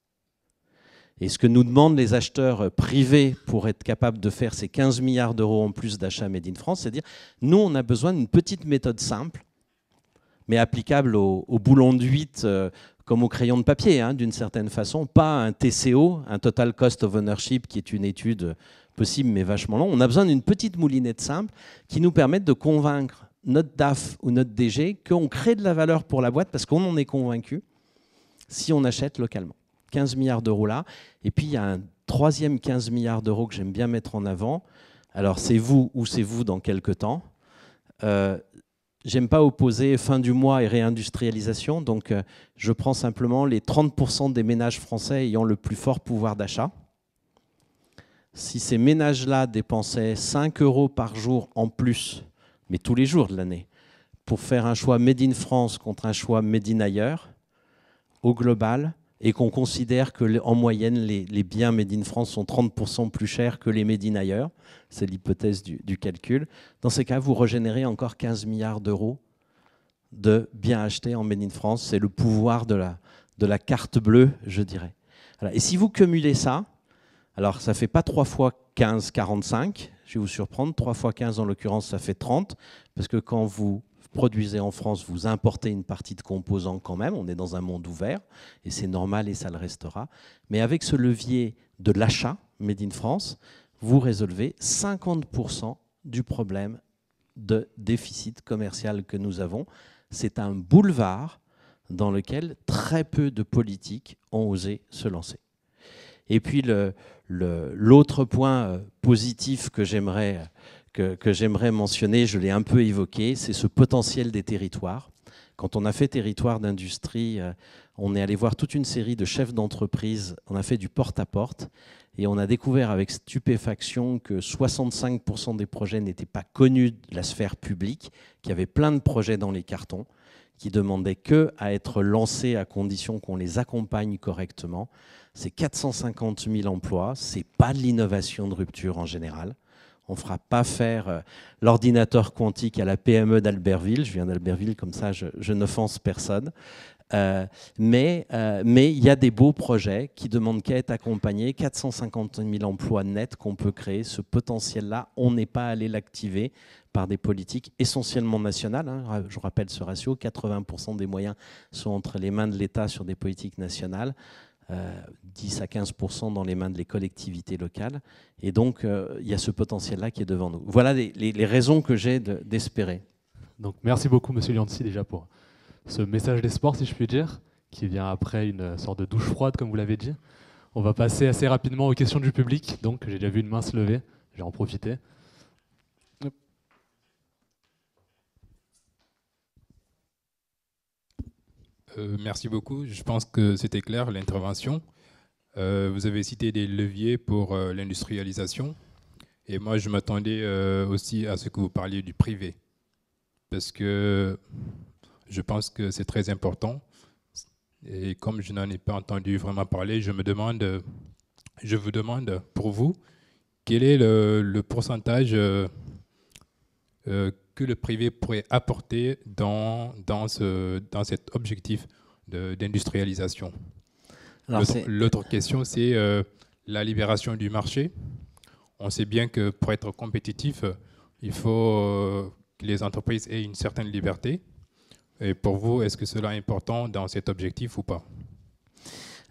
Et ce que nous demandent les acheteurs privés pour être capables de faire ces 15 milliards d'euros en plus d'achats Made in France, c'est de dire, nous, on a besoin d'une petite méthode simple, mais applicable au boulon de 8 comme au crayon de papier, hein, d'une certaine façon, pas un TCO, un Total Cost of Ownership, qui est une étude possible mais vachement longue. On a besoin d'une petite moulinette simple qui nous permette de convaincre notre DAF ou notre DG qu'on crée de la valeur pour la boîte parce qu'on en est convaincu si on achète localement. 15 milliards d'euros là. Et puis, il y a un troisième 15 milliards d'euros que j'aime bien mettre en avant. Alors, c'est vous ou c'est vous dans quelques temps. J'aime pas opposer fin du mois et réindustrialisation. Donc, je prends simplement les 30% des ménages français ayant le plus fort pouvoir d'achat. Si ces ménages-là dépensaient 5 euros par jour en plus, mais tous les jours de l'année, pour faire un choix Made in France contre un choix Made in ailleurs, au global, et qu'on considère qu'en moyenne, les biens Made in France sont 30% plus chers que les Made in ailleurs, c'est l'hypothèse du calcul, dans ces cas, vous régénérez encore 15 milliards d'euros de biens achetés en Made in France. C'est le pouvoir de la carte bleue, je dirais. Voilà. Et si vous cumulez ça, alors ça ne fait pas 3 fois 15, 45, je vais vous surprendre, 3 fois 15 en l'occurrence, ça fait 30, parce que quand vous produisez en France, vous importez une partie de composants quand même, on est dans un monde ouvert, et c'est normal et ça le restera. Mais avec ce levier de l'achat Made in France, vous résolvez 50% du problème de déficit commercial que nous avons. C'est un boulevard dans lequel très peu de politiques ont osé se lancer. Et puis l'autre point positif que j'aimerais mentionner, je l'ai un peu évoqué, c'est ce potentiel des territoires. Quand on a fait territoire d'industrie, on est allé voir toute une série de chefs d'entreprise, on a fait du porte-à-porte, et on a découvert avec stupéfaction que 65% des projets n'étaient pas connus de la sphère publique, qu'il y avait plein de projets dans les cartons, qui demandaient que à être lancés à condition qu'on les accompagne correctement. C'est 450 000 emplois, c'est pas de l'innovation de rupture en général. On ne fera pas faire l'ordinateur quantique à la PME d'Albertville. Je viens d'Albertville, comme ça je n'offense personne. Mais il y a des beaux projets qui demandent qu'à être accompagnés. 450 000 emplois nets qu'on peut créer. Ce potentiel-là, on n'est pas allé l'activer par des politiques essentiellement nationales. Hein. Je rappelle ce ratio, 80% des moyens sont entre les mains de l'État sur des politiques nationales. 10 à 15% dans les mains de les collectivités locales. Et donc, il y a ce potentiel-là qui est devant nous. Voilà les raisons que j'ai d'espérer.
Donc, merci beaucoup, Monsieur Lianzi, déjà pour ce message d'espoir, si je puis dire, qui vient après une sorte de douche froide, comme vous l'avez dit. On va passer assez rapidement aux questions du public. Donc, j'ai déjà vu une main se lever. Je vais en profiter.
Merci beaucoup. Je pense que c'était clair, l'intervention. Vous avez cité des leviers pour l'industrialisation. Et moi, je m'attendais aussi à ce que vous parliez du privé. Parce que je pense que c'est très important. Et comme je n'en ai pas entendu vraiment parler, je vous demande pour vous, quel est le pourcentage que le privé pourrait apporter dans cet objectif d'industrialisation. L'autre question, c'est la libération du marché. On sait bien que pour être compétitif, il faut que les entreprises aient une certaine liberté. Et pour vous, est-ce que cela est important dans cet objectif ou pas ?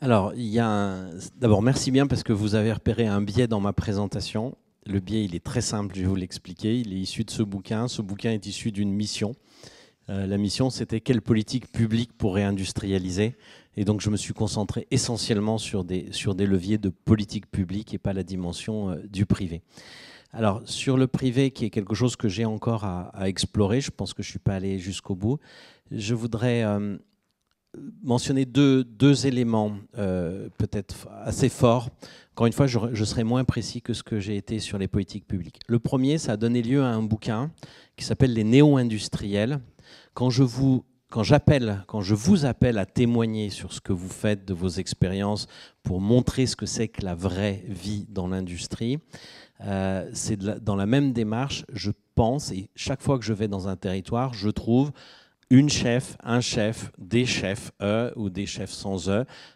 Alors, d'abord, merci bien parce que vous avez repéré un biais dans ma présentation. Le biais, il est très simple, je vais vous l'expliquer. Il est issu de ce bouquin. Ce bouquin est issu d'une mission. La mission, c'était quelle politique publique pour réindustrialiser. Et donc, je me suis concentré essentiellement sur des leviers de politique publique et pas la dimension du privé. Alors, sur le privé, qui est quelque chose que j'ai encore à explorer, je pense que je ne suis pas allé jusqu'au bout, je voudrais mentionner deux éléments peut-être assez forts. Encore une fois, je serai moins précis que ce que j'ai été sur les politiques publiques. Le premier, ça a donné lieu à un bouquin qui s'appelle « Les néo-industriels ». Quand je vous appelle à témoigner sur ce que vous faites de vos expériences pour montrer ce que c'est que la vraie vie dans l'industrie, c'est dans la même démarche, je pense, et chaque fois que je vais dans un territoire, je trouve une chef, un chef, des chefs ou des chefs sans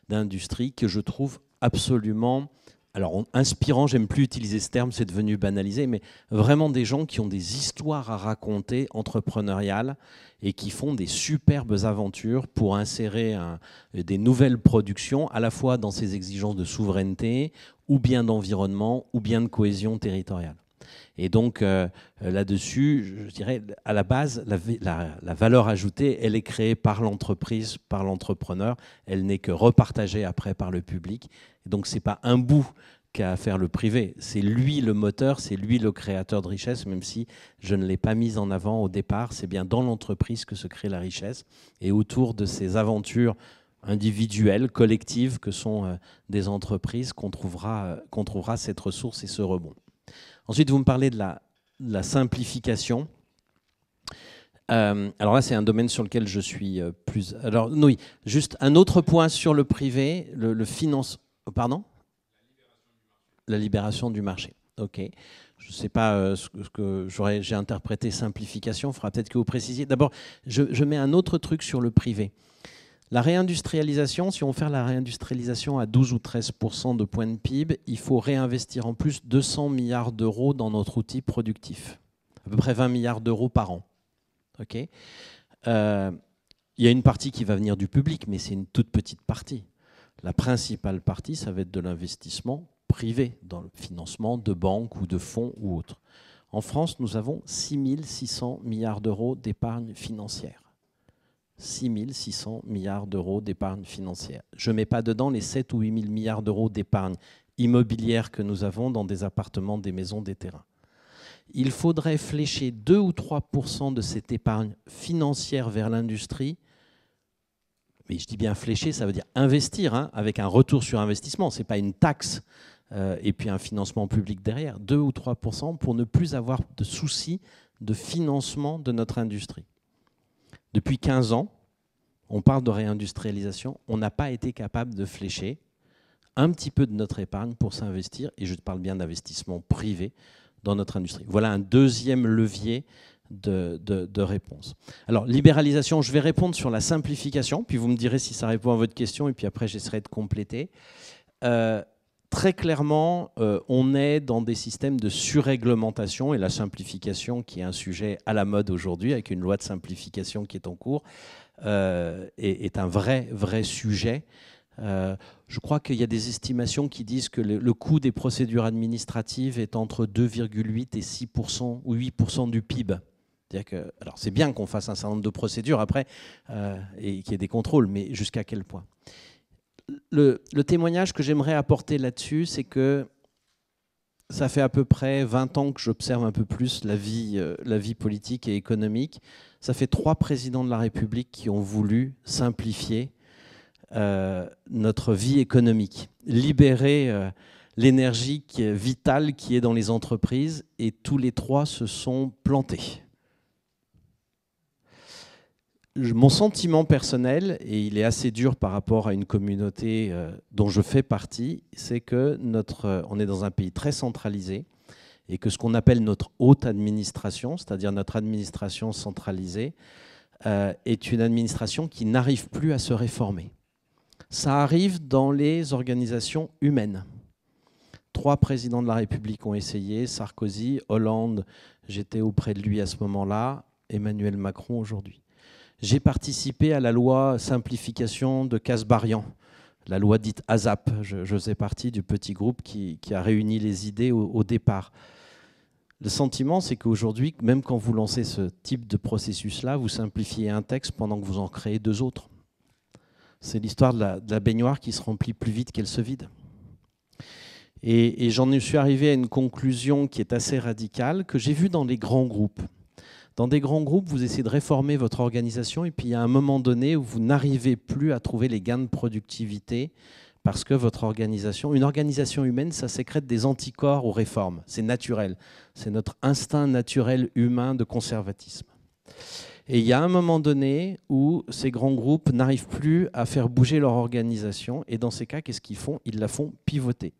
d'industrie que je trouve absolument, alors inspirant, j'aime plus utiliser ce terme, c'est devenu banalisé, mais vraiment des gens qui ont des histoires à raconter entrepreneuriales et qui font des superbes aventures pour insérer des nouvelles productions, à la fois dans ces exigences de souveraineté, ou bien d'environnement, ou bien de cohésion territoriale. Et donc là-dessus, je dirais, à la base, la valeur ajoutée, elle est créée par l'entreprise, par l'entrepreneur. Elle n'est que repartagée après par le public. Et donc ce n'est pas un bout qu'a à faire le privé. C'est lui le moteur, c'est lui le créateur de richesse, même si je ne l'ai pas mis en avant au départ. C'est bien dans l'entreprise que se crée la richesse. Et autour de ces aventures individuelles, collectives, que sont des entreprises, qu'on trouvera cette ressource et ce rebond. Ensuite, vous me parlez de la simplification. Alors là, c'est un domaine sur lequel je suis plus... Alors oui, juste un autre point sur le privé, le finance... Pardon ? La libération du marché. OK. Je ne sais pas ce que j'ai interprété simplification. Il faudra peut-être que vous précisiez. D'abord, je mets un autre truc sur le privé. La réindustrialisation, si on veut faire la réindustrialisation à 12 ou 13% de points de PIB, il faut réinvestir en plus 200 milliards d'euros dans notre outil productif. À peu près 20 milliards d'euros par an. Okay. Il y a une partie qui va venir du public, mais c'est une toute petite partie. La principale partie, ça va être de l'investissement privé, dans le financement de banques ou de fonds ou autres. En France, nous avons 6 600 milliards d'euros d'épargne financière. 6 600 milliards d'euros d'épargne financière. Je ne mets pas dedans les 7 ou 8 000 milliards d'euros d'épargne immobilière que nous avons dans des appartements, des maisons, des terrains. Il faudrait flécher 2 ou 3% de cette épargne financière vers l'industrie. Mais je dis bien flécher, ça veut dire investir, hein, avec un retour sur investissement. Ce n'est pas une taxe et puis un financement public derrière. 2 ou 3% pour ne plus avoir de soucis de financement de notre industrie. Depuis 15 ans, on parle de réindustrialisation, on n'a pas été capable de flécher un petit peu de notre épargne pour s'investir, et je parle bien d'investissement privé dans notre industrie. Voilà un deuxième levier de réponse. Alors, libéralisation, je vais répondre sur la simplification, puis vous me direz si ça répond à votre question, et puis après j'essaierai de compléter. Très clairement, on est dans des systèmes de surréglementation, et la simplification, qui est un sujet à la mode aujourd'hui, avec une loi de simplification qui est en cours, est un vrai sujet. Je crois qu'il y a des estimations qui disent que le coût des procédures administratives est entre 2,8 et 6% ou 8% du PIB. Alors c'est bien qu'on fasse un certain nombre de procédures après et qu'il y ait des contrôles, mais jusqu'à quel point ? Le témoignage que j'aimerais apporter là-dessus, c'est que ça fait à peu près 20 ans que j'observe un peu plus la vie politique et économique. Ça fait 3 présidents de la République qui ont voulu simplifier notre vie économique, libérer l'énergie vitale qui est dans les entreprises, et tous les 3 se sont plantés. Mon sentiment personnel, et il est assez dur par rapport à une communauté dont je fais partie, c'est que on est dans un pays très centralisé et que ce qu'on appelle notre haute administration, c'est-à-dire notre administration centralisée, est une administration qui n'arrive plus à se réformer. Ça arrive dans les organisations humaines. 3 présidents de la République ont essayé, Sarkozy, Hollande, j'étais auprès de lui à ce moment-là, Emmanuel Macron aujourd'hui. J'ai participé à la loi simplification de Kasbarian, la loi dite ASAP. Je faisais partie du petit groupe qui a réuni les idées au départ. Le sentiment, c'est qu'aujourd'hui, même quand vous lancez ce type de processus-là, vous simplifiez un texte pendant que vous en créez 2 autres. C'est l'histoire de la baignoire qui se remplit plus vite qu'elle se vide. Et j'en suis arrivé à une conclusion qui est assez radicale, que j'ai vue dans les grands groupes. Dans des grands groupes, vous essayez de réformer votre organisation et puis il y a un moment donné où vous n'arrivez plus à trouver les gains de productivité parce que votre organisation, une organisation humaine, ça sécrète des anticorps aux réformes. C'est naturel. C'est notre instinct naturel humain de conservatisme. Et il y a un moment donné où ces grands groupes n'arrivent plus à faire bouger leur organisation. Et dans ces cas, qu'est-ce qu'ils font? Ils la font pivoter.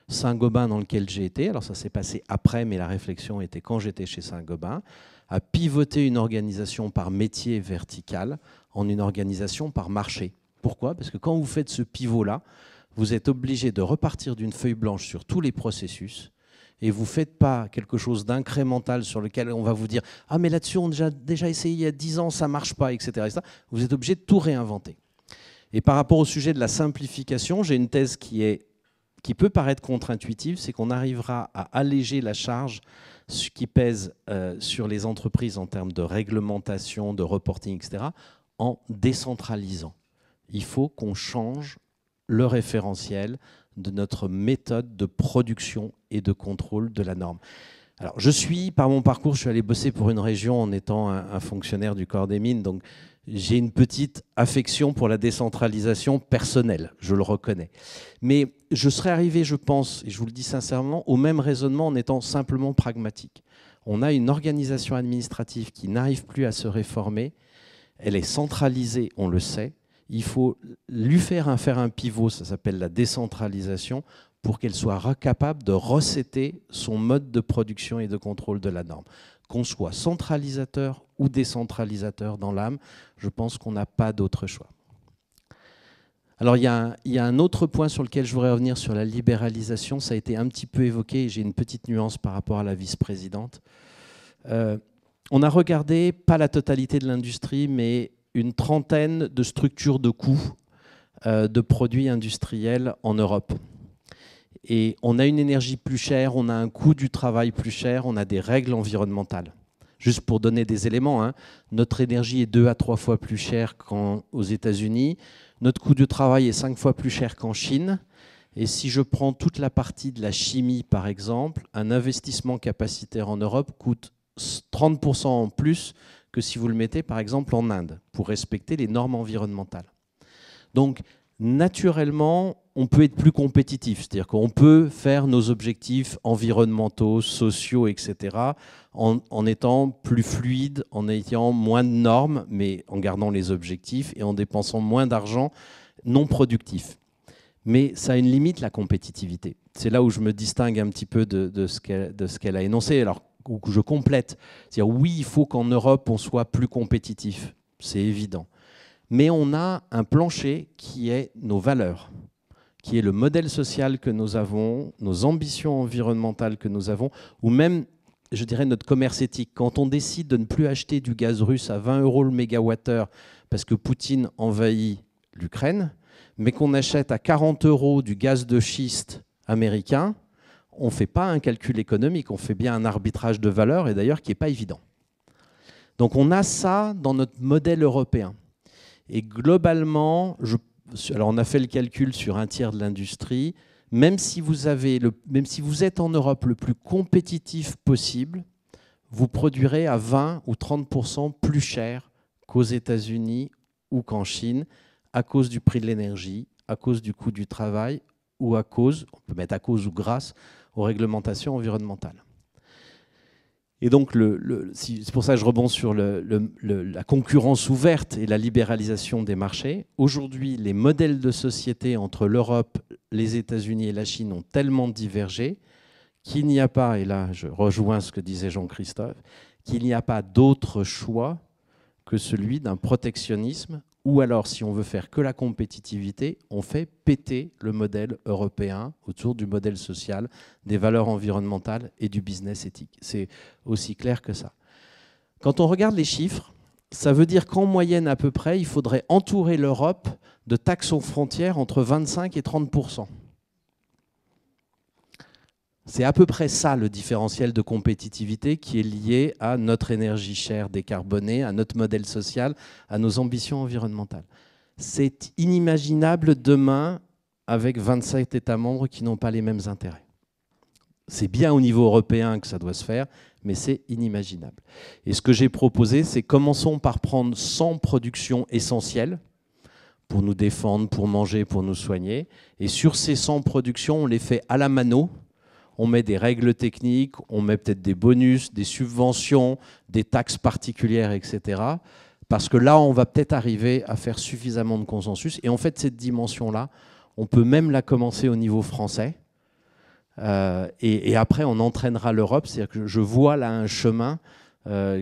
Saint-Gobain, dans lequel j'ai été, alors ça s'est passé après, mais la réflexion était quand j'étais chez Saint-Gobain, a pivoté une organisation par métier vertical en une organisation par marché. Pourquoi? Parce que quand vous faites ce pivot-là, vous êtes obligé de repartir d'une feuille blanche sur tous les processus et vous ne faites pas quelque chose d'incrémental sur lequel on va vous dire « Ah, mais là-dessus, on a déjà essayé il y a 10 ans, ça ne marche pas, etc. etc. » Vous êtes obligé de tout réinventer. Et par rapport au sujet de la simplification, j'ai une thèse qui peut paraître contre-intuitive, c'est qu'on arrivera à alléger la charge qui pèse sur les entreprises en termes de réglementation, de reporting, etc., en décentralisant. Il faut qu'on change le référentiel de notre méthode de production et de contrôle de la norme. Alors, par mon parcours, je suis allé bosser pour une région en étant un fonctionnaire du corps des mines, donc j'ai une petite affection pour la décentralisation personnelle, je le reconnais. Mais je serais arrivé, je pense, et je vous le dis sincèrement, au même raisonnement en étant simplement pragmatique. On a une organisation administrative qui n'arrive plus à se réformer, elle est centralisée, on le sait. Il faut lui faire un pivot, ça s'appelle la décentralisation, pour qu'elle soit capable de resetter son mode de production et de contrôle de la norme. Qu'on soit centralisateur ou décentralisateur dans l'âme, je pense qu'on n'a pas d'autre choix. Alors il y a un autre point sur lequel je voudrais revenir sur la libéralisation, ça a été un petit peu évoqué, et j'ai une petite nuance par rapport à la vice-présidente. On a regardé, pas la totalité de l'industrie, mais une trentaine de structures de coûts de produits industriels en Europe. Et on a une énergie plus chère, on a un coût du travail plus cher, on a des règles environnementales. Juste pour donner des éléments, notre énergie est 2 à 3 fois plus chère qu'aux États-Unis, notre coût du travail est 5 fois plus cher qu'en Chine. Et si je prends toute la partie de la chimie, par exemple, un investissement capacitaire en Europe coûte 30% en plus que si vous le mettez par exemple en Inde, pour respecter les normes environnementales. Donc naturellement, on peut être plus compétitif, c'est-à-dire qu'on peut faire nos objectifs environnementaux, sociaux, etc., en étant plus fluide, en ayant moins de normes, mais en gardant les objectifs et en dépensant moins d'argent non productif. Mais ça a une limite, la compétitivité. C'est là où je me distingue un petit peu de ce qu'elle a énoncé. Alors, où je complète. C'est-à-dire, oui, il faut qu'en Europe, on soit plus compétitif. C'est évident. Mais on a un plancher qui est nos valeurs, qui est le modèle social que nous avons, nos ambitions environnementales que nous avons, ou même, je dirais, notre commerce éthique. Quand on décide de ne plus acheter du gaz russe à 20 € le mégawattheure parce que Poutine envahit l'Ukraine, mais qu'on achète à 40 € du gaz de schiste américain, on ne fait pas un calcul économique, on fait bien un arbitrage de valeurs, et d'ailleurs qui n'est pas évident. Donc on a ça dans notre modèle européen. Et globalement, alors on a fait le calcul sur un tiers de l'industrie, même si vous êtes en Europe le plus compétitif possible, vous produirez à 20 ou 30% plus cher qu'aux États-Unis ou qu'en Chine, à cause du prix de l'énergie, à cause du coût du travail, ou à cause, on peut mettre à cause ou grâce, aux réglementations environnementales. Et donc, c'est pour ça que je rebondis sur la concurrence ouverte et la libéralisation des marchés. Aujourd'hui, les modèles de société entre l'Europe, les États-Unis et la Chine ont tellement divergé qu'il n'y a pas, et là je rejoins ce que disait Jean-Christophe, qu'il n'y a pas d'autre choix que celui d'un protectionnisme, ou alors, si on veut faire que la compétitivité, on fait péter le modèle européen autour du modèle social, des valeurs environnementales et du business éthique. C'est aussi clair que ça. Quand on regarde les chiffres, ça veut dire qu'en moyenne, à peu près, il faudrait entourer l'Europe de taxes aux frontières entre 25 et 30%. C'est à peu près ça le différentiel de compétitivité qui est lié à notre énergie chère décarbonée, à notre modèle social, à nos ambitions environnementales. C'est inimaginable demain avec 27 États membres qui n'ont pas les mêmes intérêts. c'est bien au niveau européen que ça doit se faire, mais c'est inimaginable. Et ce que j'ai proposé, c'est commençons par prendre 100 productions essentielles pour nous défendre, pour manger, pour nous soigner. Et sur ces 100 productions, on les fait à la mano. On met des règles techniques, on met peut-être des bonus, des subventions, des taxes particulières, etc. Parce que là, on va peut-être arriver à faire suffisamment de consensus. Et en fait, cette dimension-là, on peut même la commencer au niveau français. Et après, on entraînera l'Europe. C'est-à-dire que je vois là un chemin.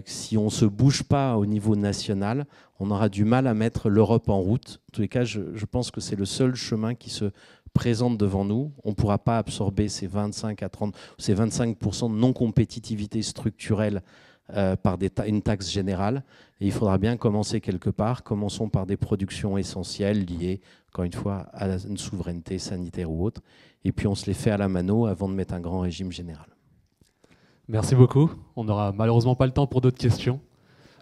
Si on ne se bouge pas au niveau national, on aura du mal à mettre l'Europe en route. En tous les cas, je pense que c'est le seul chemin qui se présente devant nous. On ne pourra pas absorber ces 25 à 30, ces 25% de non-compétitivité structurelle par une taxe générale. Et il faudra bien commencer quelque part. Commençons par des productions essentielles liées, encore une fois, à une souveraineté sanitaire ou autre. Et puis on se les fait à la mano avant de mettre un grand régime général.
Merci beaucoup. On n'aura malheureusement pas le temps pour d'autres questions.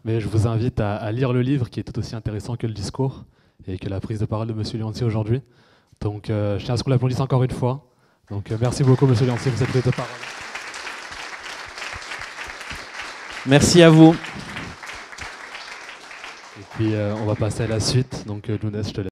Mais je vous invite à lire le livre qui est tout aussi intéressant que le discours et que la prise de parole de M. Lianty aujourd'hui. Donc je tiens à ce qu'on l'applaudisse encore une fois. Donc merci beaucoup M. Lianty pour cette prise de parole.
Merci à vous.
Et puis on va passer à la suite. Donc Lounès, je te laisse.